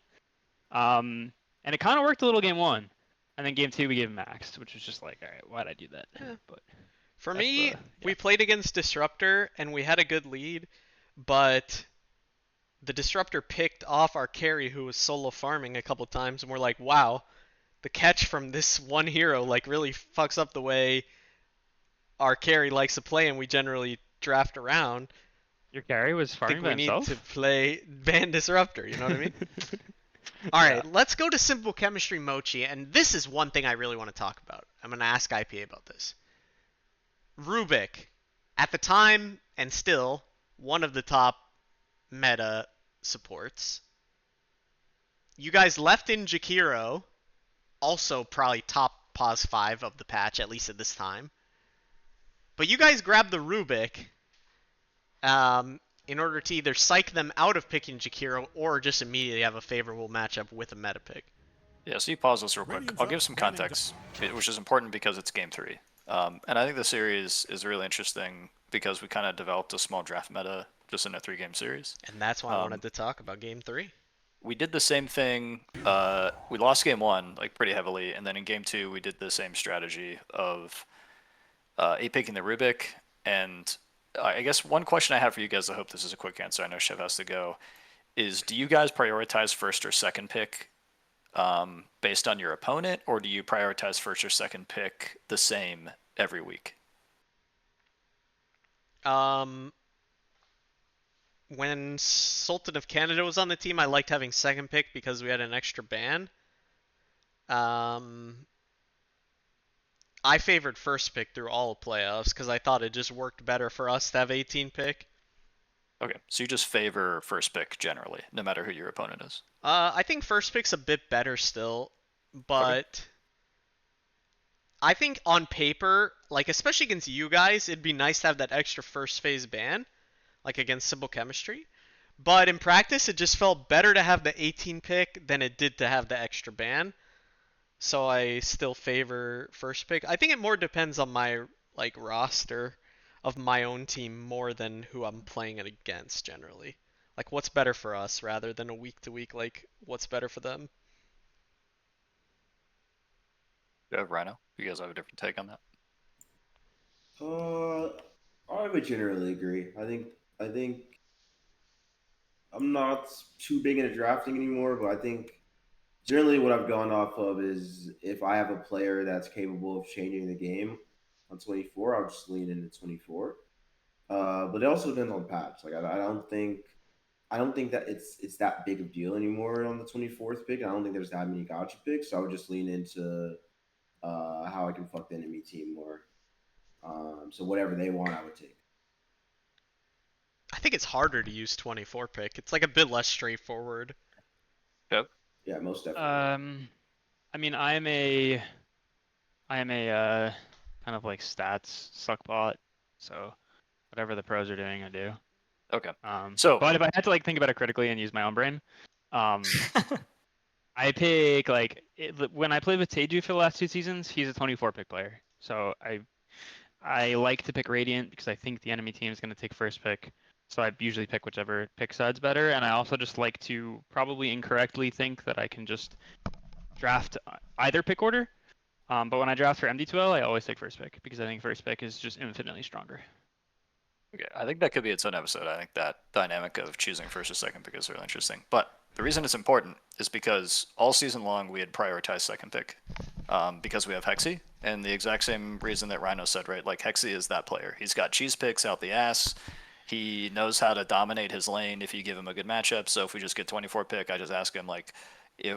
And it kind of worked a little game 1. And then game 2 we gave him Max, which was just like, all right, why'd I do that? Yeah. But For that's me, the- we yeah. played against Disruptor and we had a good lead, but the Disruptor picked off our carry who was solo farming a couple times, and we're like, wow, the catch from this one hero like really fucks up the way our carry likes to play, and we generally draft around. Your carry was I farming think by we need himself. to play ban Disruptor, you know what I mean? All right, let's go to Simple Chemistry Mochi, and this is one thing I really want to talk about. I'm going to ask IPA about this. Rubik, at the time and still one of the top meta supports. You guys left in Jakiro, also probably top pos 5 of the patch, at least at this time. But you guys grabbed the Rubik in order to either psych them out of picking Jakiro or just immediately have a favorable matchup with a meta pick. Yeah, so you pause this real quick. Radiant's I'll up, give some Radiant context, which is important because it's game 3. And I think the series is really interesting because we kind of developed a small draft meta just in a 3-game series. And that's why I wanted to talk about Game 3. We did the same thing. We lost game 1 like pretty heavily, and then in game 2 we did the same strategy of picking the Rubik. And I guess one question I have for you guys, I hope this is a quick answer, I know Chev has to go, is do you guys prioritize first or second pick based on your opponent, or do you prioritize first or second pick the same every week? When Sultan of Canada was on the team, I liked having second pick because we had an extra ban. I favored first pick through all of playoffs because I thought it just worked better for us to have 18 pick. Okay, so you just favor first pick generally, no matter who your opponent is. I think first pick's a bit better still, but I think on paper, like especially against you guys, it'd be nice to have that extra first phase ban, like against Simple Chemistry. But in practice, it just felt better to have the 18 pick than it did to have the extra ban. So I still favor first pick. I think it more depends on my like roster. of my own team more than who I'm playing it against generally. Like what's better for us rather than a week to week like what's better for them. Rhino, you guys have a different take on that? I would generally agree. I think I'm not too big into drafting anymore, but I think generally what I've gone off of is if I have a player that's capable of changing the game on 24, I'll just lean into 24. But it also depends on patch. Like I don't think that it's that big of a deal anymore on the 24th pick. I don't think there's that many gotcha picks, so I would just lean into how I can fuck the enemy team more. So whatever they want, I would take. I think it's harder to use 24 pick. It's like a bit less straightforward. Yep. Yeah, most definitely. I mean, I am a kind of like stats suck bot, so whatever the pros are doing, I do. Okay. So but if I had to like think about it critically and use my own brain, I pick when I played with Teju for the last 2 seasons, he's a 24 pick player. So I like to pick Radiant because I think the enemy team is going to take first pick. So I usually pick whichever pick side's better, and I also just like to probably incorrectly think that I can just draft either pick order. But when I draft for MD2L, I always take first pick because I think first pick is just infinitely stronger. Okay, I think that could be its own episode. I think that dynamic of choosing first or second pick is really interesting. But the reason it's important is because all season long we had prioritized second pick because we have Hexy, and the exact same reason that Rhino said, right? Like Hexy is that player. He's got cheese picks out the ass. He knows how to dominate his lane if you give him a good matchup. So if we just get 24 pick, I just ask him like,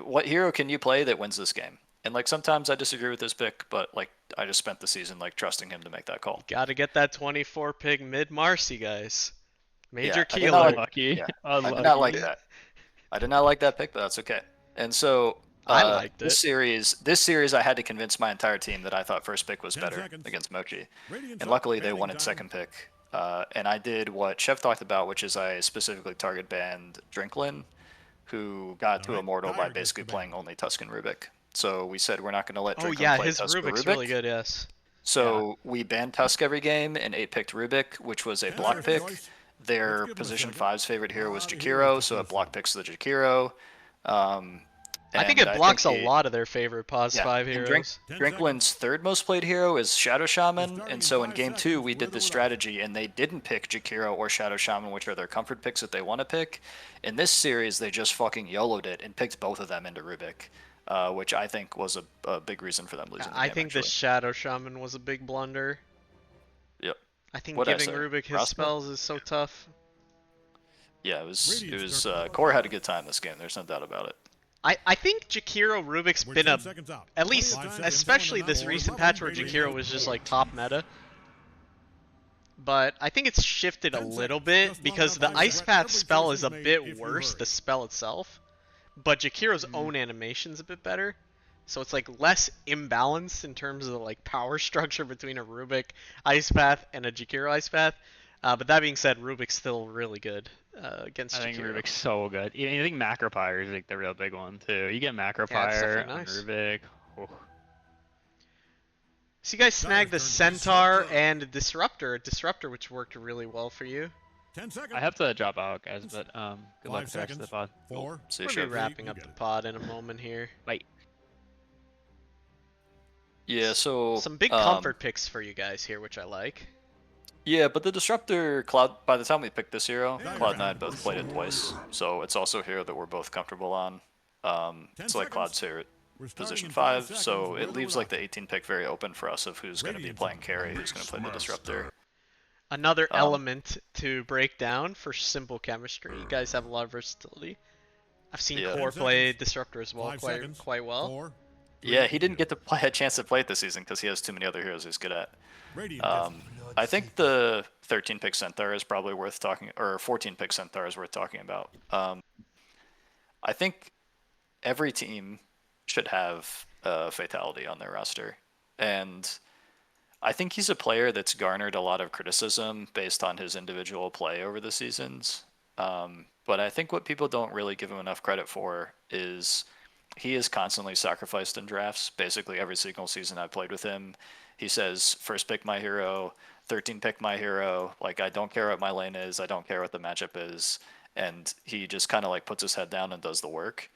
what hero can you play that wins this game? And like sometimes I disagree with this pick, but like I just spent the season like trusting him to make that call. Gotta get that 24 pick mid Marcy, guys. Major Yeah, I key did not like. alert. Unlucky. Yeah, I did not like Unlucky. that. I did not like that pick, but that's okay. And so I liked this it. series, I had to convince my entire team that I thought first pick was 10 better seconds. against Mochi, Radiant's and up. luckily they Banding wanted time. second pick. And I did what Chef talked about, which is I specifically target banned Drinklin, who got to All right, Immortal by Dire gets basically the playing ban. only Tuscan Rubik. So we said we're not going to let Oh Drinklin yeah, play his Tusk or Rubik's Rubik. really good, yes. So we banned Tusk every game and 8-picked Rubik, which was a 10 block seconds, pick. boys. Their Let's give 'em a position second. 5's favorite hero was The heroes Jakiro, so to it choose block from. picks the Jakiro. I think And it I blocks think a he, lot of their favorite pos yeah, 5 and heroes. 10 Drinklin's third most played hero is Shadow Shaman, starting and in so in 5 game 2 seconds, we did wither this it up. strategy, and they didn't pick Jakiro or Shadow Shaman, which are their comfort picks that they want to pick. In this series, they just fucking YOLO'd it and picked both of them into Rubik, which I think was a big reason for them losing the I game, think the actually. Shadow Shaman was a big blunder. Yep. I think What'd I giving say? Rubik his Roscoe? spells is so tough. Yeah, it was. Radiant's turn. Core had a good time this game. There's no doubt about it. I think Jakiro Rubik's We're been 10 a, seconds out. at 20 least, seconds especially until this the recent level. patch where Radiant Jakiro has was just four. like top meta. But I think it's shifted a 10 little seconds, bit just long because enough the to Ice regret Path every spell choice is you've a made bit if you worse, hurry. the spell itself. But Jakiro's own animation's a bit better. So it's like less imbalanced in terms of the like power structure between a Rubik Ice Path and a Jakiro Ice Path. But that being said, Rubik's still really good against I think Jakiro. Rubik's so good. I think Macropyre is like the real big one too. You get Yeah, it's Macropyre definitely on nice. Rubik. Oh. So you guys snagged the Dire's turn. Centaur and a Disruptor which worked really well for you. 10 seconds. I have to drop out, guys, but good luck 5 with the rest of the seconds. pod. 4. See you, We'll be Chef. wrapping you up get the it. pod in a moment here. Bye. Yeah. So Some big comfort picks for you guys here, which I like. Yeah, but the Disruptor Cloud. By the time we picked this hero, Yeah, Cloud and yeah. I had both played it twice, so it's also a hero that we're both comfortable on. 10 It's like seconds. Cloud's favorite We're starting position in 5, 5 so seconds. it Wither leaves it like up. the 18 pick very open for us of who's going to be Radiant's playing up. carry, who's going to play the Disruptor. Another Um, element to break down for simple chemistry. You guys have a lot of versatility. I've seen Yeah. Core 10 play seconds. Disruptor as well 5 quite seconds. well. 4. Yeah, he didn't get to play a chance to play it this season because he has too many other heroes he's good at. Radiant gets I think the 13 pick Centaur is probably worth talking, or 14 pick Centaur is worth talking about. I think every team should have a Fatality on their roster, and I think he's a player that's garnered a lot of criticism based on his individual play over the seasons. But I think what people don't really give him enough credit for is he is constantly sacrificed in drafts. Basically, every single season I've played with him, he says, first pick my hero, 13 pick my hero. Like, I don't care what my lane is. I don't care what the matchup is. And he just kind of like puts his head down and does the work.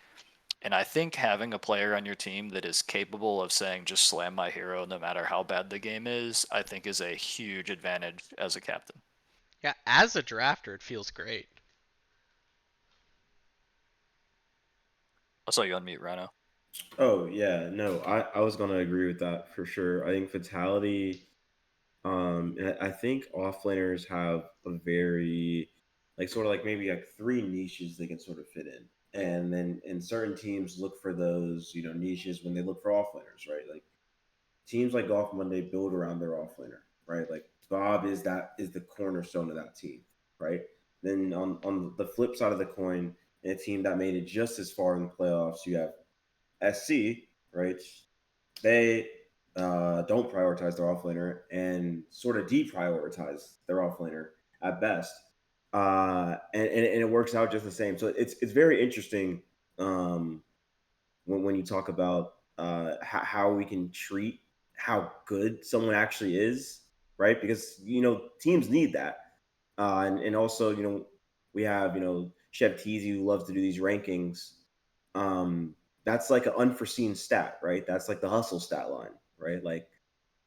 And I think having a player on your team that is capable of saying, just slam my hero no matter how bad the game is, I think is a huge advantage as a captain. Yeah, as a drafter, it feels great. I saw you unmute, Rhino. Oh yeah, no, I was gonna agree with that for sure. I think fatality. And I think offlaners have a very like sort of like maybe like three niches they can sort of fit in, and then and certain teams look for those niches when they look for offlaners, right? Like teams like Golf Monday build around their offlaner, right? Like Bob is the cornerstone of that team, right? Then on the flip side of the coin, in a team that made it just as far in the playoffs, you have SC, right? They don't prioritize their offlaner and sort of deprioritize their offlaner at best. And it works out just the same. So it's very interesting when you talk about how we can treat how good someone actually is, right? Because teams need that, and also we have Chef Teasy who loves to do these rankings. That's like an unforeseen stat, right? That's like the hustle stat line, right? Like,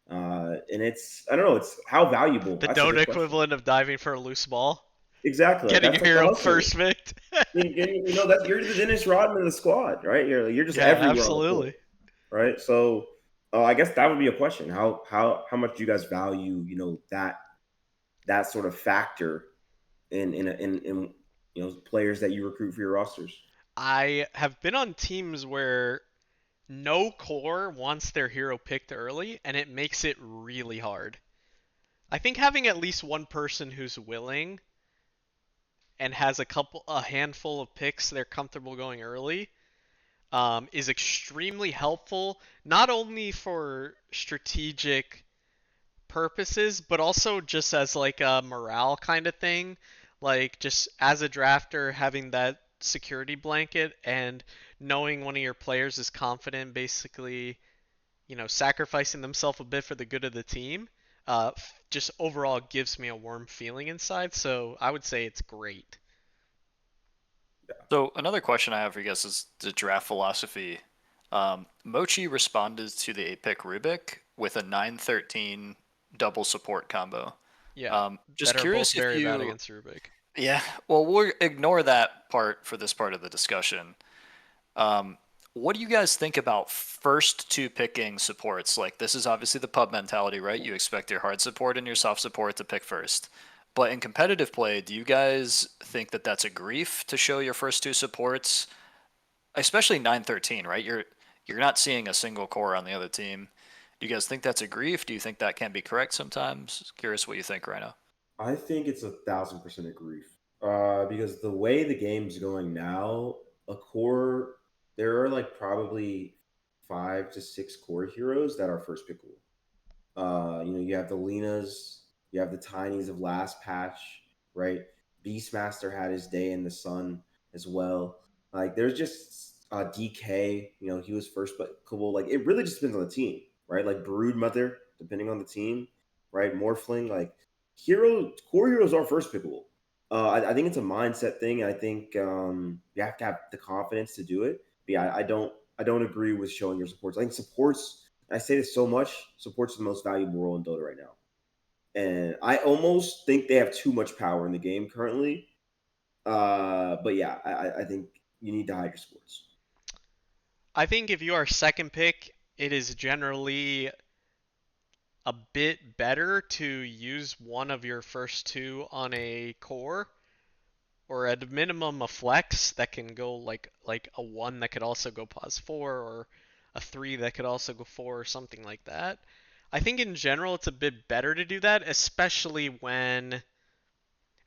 and it's I don't know, it's how valuable. The That's a Dota good question. equivalent of diving for a loose ball. Exactly, like Getting that's your like the hero hustle. first picked. That you're the Dennis Rodman of the squad, right? You're just Yeah, everywhere on the court, absolutely. right? So, I guess that would be a question. How much do you guys value that sort of factor in players that you recruit for your rosters? I have been on teams where no core wants their hero picked early, and it makes it really hard. I think having at least one person who's willing and has a handful of picks they're comfortable going early is extremely helpful, not only for strategic purposes, but also just as like a morale kind of thing. Like just as a drafter, having that security blanket and knowing one of your players is confident, basically, sacrificing themselves a bit for the good of the team, just overall gives me a warm feeling inside. So I would say it's great. So another question I have for you guys is the draft philosophy. Mochi responded to the 8-pick Rubik with a 9-13 double support combo. Yeah, Just that are both curious if very bad you, against Rubik. yeah, well, we'll ignore that part for this part of the discussion. Um, what do you guys think about first two picking supports? Like, this is obviously the pub mentality, right? You expect your hard support and your soft support to pick first. But in competitive play, do you guys think that that's a grief to show your first two supports, especially 9-13, right? You're not seeing a single core on the other team. Do you guys think that's a grief? Do you think that can be correct sometimes? Curious what you think, Rhino. I think it's 1,000% a grief. Because the way the game's going now, a core there are like probably 5 to 6 core heroes that are first pickable. You have the Lenas, you have the Tinies of last patch, right? Beastmaster had his day in the sun as well. Like there's just DK, he was first but cool. Like it really just depends on the team, right? Like Broodmother, depending on the team, right? Morphling, like core heroes are first pickable. I think it's a mindset thing. I think you have to have the confidence to do it. But yeah, I don't agree with showing your supports. I think supports I say this so much. Support's the most valuable role in Dota right now, and I almost think they have too much power in the game currently. But yeah, I think you need to hide your supports. I think if you are second pick, it is generally a bit better to use one of your first two on a core, or at a minimum a flex that can go like a one that could also go pos four, or a three that could also go four, or something like that. I think in general it's a bit better to do that, especially at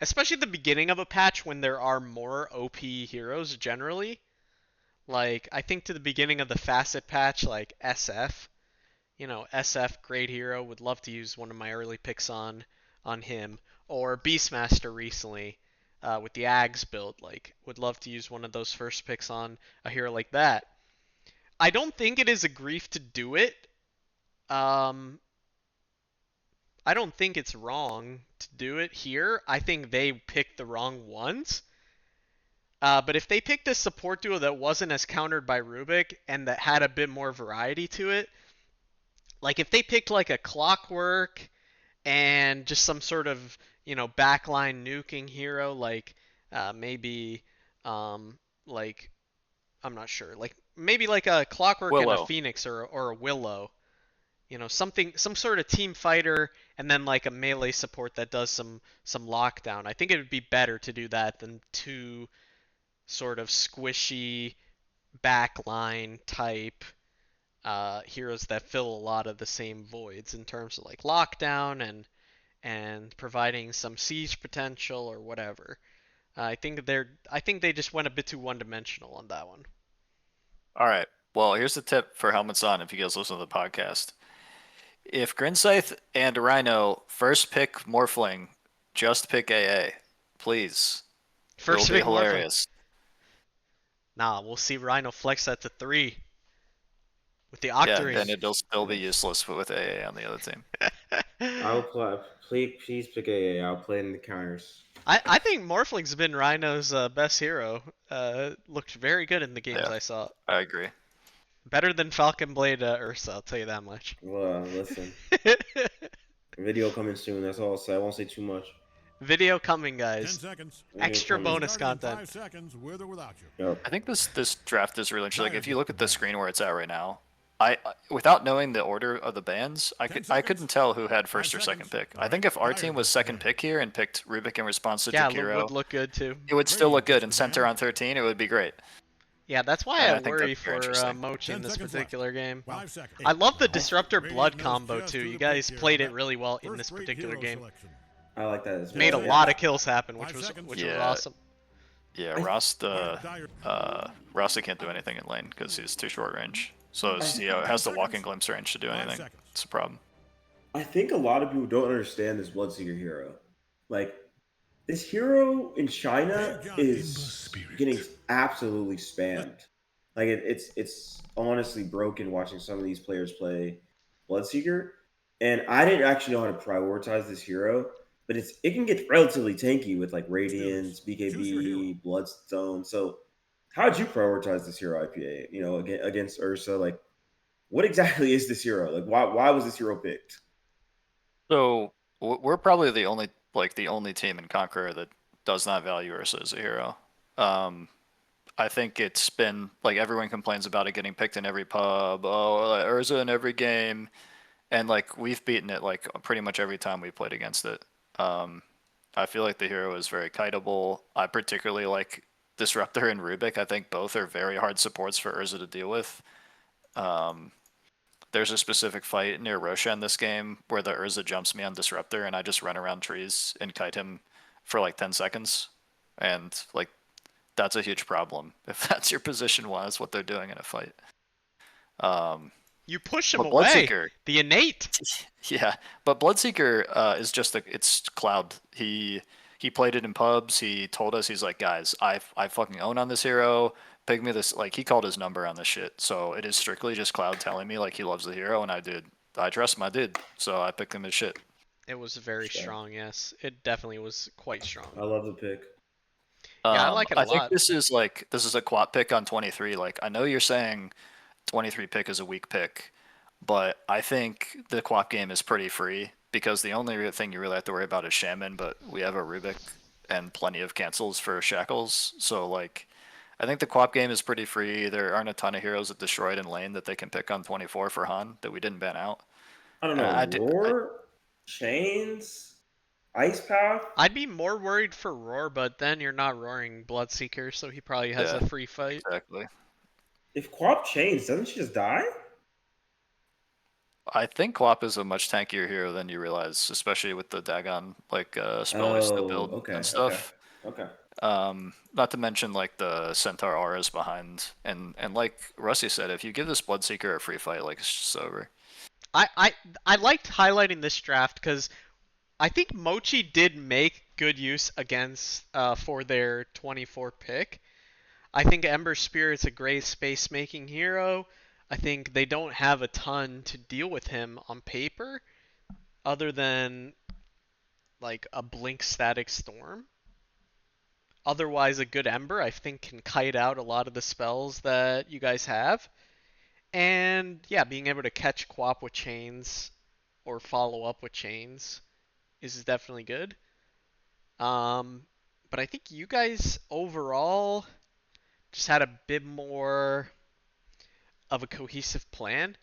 the beginning of a patch when there are more OP heroes generally. Like I think to the beginning of the Facet patch, like SF, SF great hero, would love to use one of my early picks on him, or Beastmaster recently with the Ags build, like would love to use one of those first picks on a hero like that. I don't think it is a grief to do it. Um, I don't think it's wrong to do it here. I think they picked the wrong ones. But if they picked a support duo that wasn't as countered by Rubik and that had a bit more variety to it, like if they picked like a Clockwork and just some sort of backline nuking hero, like maybe like I'm not sure, like maybe like a Clockwork and a Willow. Phoenix or a Willow, some sort of team fighter, and then like a melee support that does some lockdown. I think it would be better to do that than two sort of squishy backline type heroes that fill a lot of the same voids in terms of like lockdown and providing some siege potential or whatever. I think they just went a bit too one-dimensional on that one. All right. Well, here's the tip for Helmets On if you guys listen to the podcast. If Grinscythe and Rhino first pick Morphling, just pick AA. Please. First It'll be pick Morphling. hilarious. Nah, we'll see Rhino flex that to 3 with the Yeah, Octarine. then it'll still be useless with AA on the other team. I'll play. Please pick AA. I'll play in the counters. I think Morphling's been Rhino's best hero. Looked very good in the games Yeah. I saw. I agree. Better than Falcon Blade Ursa, I'll tell you that much. Well, listen. Video coming soon. That's all I'll say. I won't say too much. Video coming, 10 guys. seconds. Extra coming. bonus Starting in content. 5 seconds, with or without you. Yep. I think this draft is really interesting. Like, if you look at the screen where it's at right now, I without knowing the order of the bands, I couldn't tell who had first or second pick. I think if our team was second pick here and picked Rubik in response to Yeah, Jakiro, would look good too. it would still look good. And center on 13, it would be great. Yeah, that's why And I I think worry that's very for interesting. Mochi in 10 this seconds left. particular game. 5 seconds. I love the Eight. Disruptor Radiant Blood knows combo just too. who You to guys pick here played on it that really well in first this great particular hero game. selection. I like that as well. Made a Yeah. lot of kills happen, which 5 was seconds. which was Yeah. awesome. Yeah, I- Rossi can't do anything in lane because he's too short range. So he has the walking glimpse range to do 5 anything. seconds. It's a problem. I think a lot of people don't understand this Bloodseeker hero. Like, this hero in China is getting absolutely spammed. Like, it's honestly broken watching some of these players play Bloodseeker. And I didn't actually know how to prioritize this hero, but it can get relatively tanky with like Radiance, BKB, Bloodstone. So, how'd you prioritize this hero IPA? Against Ursa, like, what exactly is this hero? Like, why was this hero picked? So we're probably the only team in Conqueror that does not value Ursa as a hero. I think it's been like everyone complains about it getting picked in every pub. Oh, like, Ursa in every game, and like we've beaten it like pretty much every time we played against it. I feel like the hero is very kiteable. I particularly like Disruptor and Rubik. I think both are very hard supports for Ursa to deal with. There's a specific fight near Rosha in this game where the Urza jumps me on Disruptor and I just run around trees and kite him for like 10 seconds. And like that's a huge problem if that's your position one. That's what they're doing in a fight. You push him But away. Bloodseeker, The innate. yeah, but Bloodseeker is just it's Cloud. He played it in pubs. He told us, he's like, guys, I fucking own on this hero. Pick me this. Like, he called his number on this shit. So it is strictly just Cloud telling me like he loves the hero, and I trust my dude. So I picked him as shit. It was very Sure. strong, yes. It definitely was quite strong. I love the pick. Yeah, I like it a I think lot. this is a quad pick on 23. Like, I know you're saying 23 pick is a weak pick, but I think the quap game is pretty free because the only thing you really have to worry about is Shaman, but we have a Rubik and plenty of cancels for Shackles. So, like, I think the quap game is pretty free. There aren't a ton of heroes that destroyed in lane that they can pick on 24 for Han that we didn't ban out. I don't know. Roar, Chains, Ice Path. I'd be more worried for Roar, but then you're not roaring Bloodseeker, so he probably has Yeah. a free fight. Exactly. If Quap chains, doesn't she just die? I think Quap is a much tankier hero than you realize, especially with the Dagon spell list build okay, and stuff. Okay. Not to mention like the Centaur auras behind, and like Rusty said, if you give this Bloodseeker a free fight, like it's just over. I liked highlighting this draft because I think Mochi did make good use against for their 24 pick. I think Ember Spirit's a great space making hero. I think they don't have a ton to deal with him on paper. other than like a blink static storm. Otherwise, a good Ember I think can kite out a lot of the spells that you guys have. And yeah, being able to catch Quap with chains or follow up with chains is definitely good. Um, but I think you guys overall just had a bit more of a cohesive plan.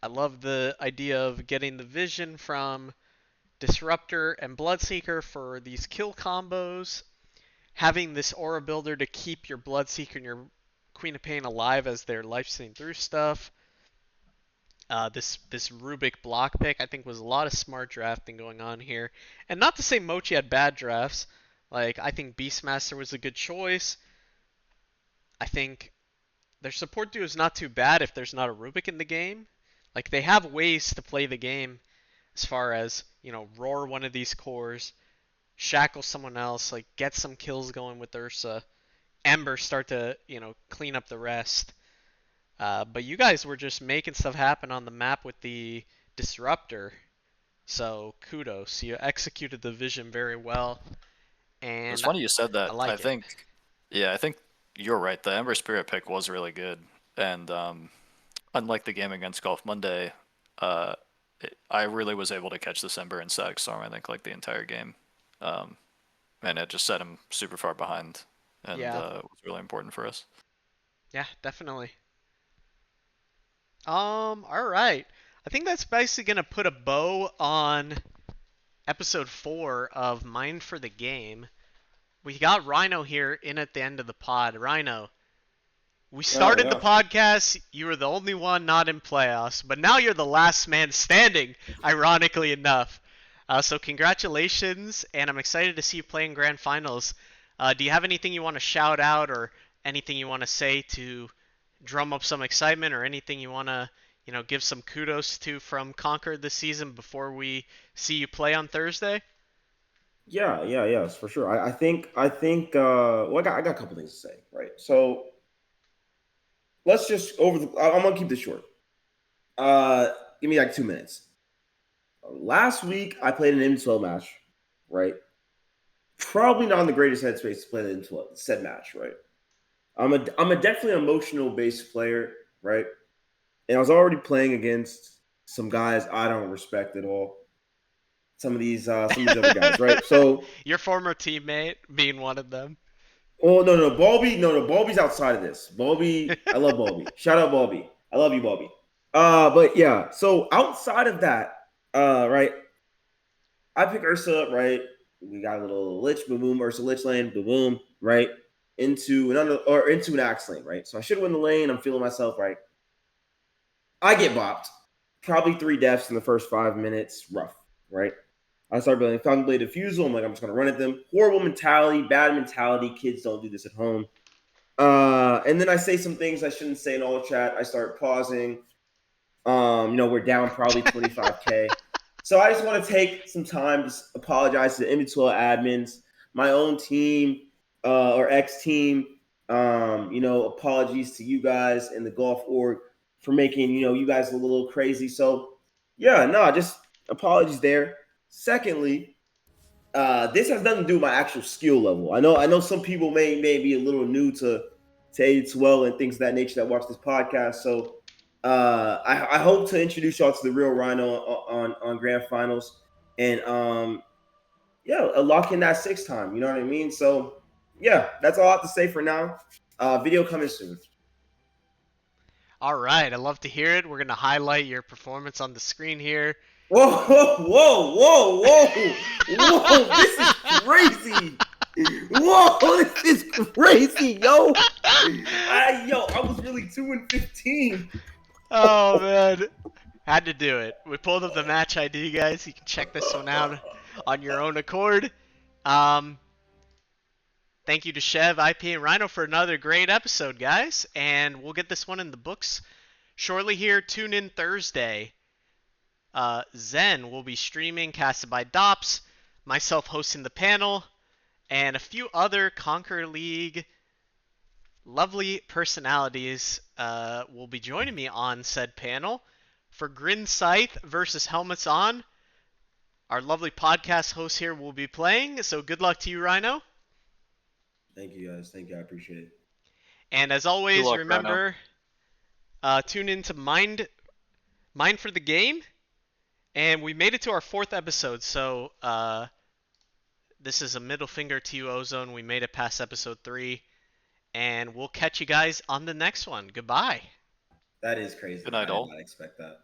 I love the idea of getting the vision from Disruptor and Bloodseeker for these kill combos, having this Aura Builder to keep your Bloodseeker and your Queen of Pain alive as they're lifestealing through stuff. This Rubik block pick I think was a lot of smart drafting going on here, and not to say Mochi had bad drafts. Like I think Beastmaster was a good choice. I think their support duo is not too bad if there's not a Rubik in the game. Like they have ways to play the game as far as roar one of these cores, shackle someone else, like get some kills going with Ursa, Ember start to clean up the rest. But you guys were just making stuff happen on the map with the Disruptor. So kudos, you executed the vision very well, It's and funny you said I that. like it. I think you're right. The Ember Spirit pick was really good, and unlike the game against Golf Monday, I really was able to catch this Ember and Static Storm. I think like the entire game, um, and it just set him super far behind, and Yeah, it was really important for us. yeah, definitely. All right. I think that's basically gonna put a bow on episode 4 of Mind for the Game. We got Rhino here in at the end of the pod. Rhino, we Oh started the yeah. podcast. You were the only one not in playoffs, but now you're the last man standing, ironically enough. So congratulations, and I'm excited to see you play in grand finals. Do you have anything you want to shout out or anything you want to say to drum up some excitement or anything you want to, give some kudos to from Concord this season before we see you play on Thursday? Yes, for sure. I think well I got a couple things to say, right? So let's just I'm gonna keep this short. Uh Give me like 2 minutes. Last week I played an M12 match, right? Probably not in the greatest headspace to play the M12 said match, right? I'm a definitely emotional based player, right? And I was already playing against some guys I don't respect at all. Some of these other guys, right? So, Your former teammate being one of them. oh no, Balby, no, Balby's outside of this. Balby, I love Balby. Shout out Balby. I love you, Balby. But yeah, so outside of that, right, I pick Ursa up, right? We got a little Lich, boom, boom, Ursa Lich lane, boom, boom, right? Into an Axe lane, right? So I should win the lane. I'm feeling myself, right? I get bopped. Probably 3 deaths in the first 5 minutes. Rough, right? I start building Falcon Blade Diffusal. I'm like, I'm just gonna run at them. Horrible mentality, bad mentality. Kids don't do this at home. And then I say some things I shouldn't say in all chat. I start pausing. We're down probably 25K. So I just want to take some time to apologize to the M12 admins, my own team, or ex team. Apologies to you guys in the golf org for making, you guys a little crazy. So yeah, no, just apologies there. Secondly, this has nothing to do with my actual skill level. I know some people may be a little new to A12 and things of that nature that watch this podcast. So I hope to introduce y'all to the real Rhino on grand finals and lock in that 6 time. You know what I mean? So yeah, that's all I have to say for now. Video coming soon. All right, I love to hear it. We're going to highlight your performance on the screen here. Whoa, whoa, whoa, whoa, whoa! This is crazy. Whoa, this is crazy, yo. I was really 2-15. Oh, man. Had to do it. We pulled up the match ID, guys. You can check this one out on your own accord. Thank you to Chev, IP, and Rhino for another great episode, guys. And we'll get this one in the books shortly here. Tune in Thursday. Zen will be streaming, casted by Dops, myself hosting the panel, and a few other Conquer League lovely personalities will be joining me on said panel for Grin Scythe versus Helmets On. our lovely podcast host here will be playing. So good luck to you, Rhino. Thank you guys. Thank you. I appreciate it. And as Good always, luck, remember, tune in to Mind for the Game. And we made it to our 4th episode, so this is a middle finger to you, Ozone. We made it past episode 3, and we'll catch you guys on the next one. Goodbye. That is crazy. Good night, I all. did not expect that.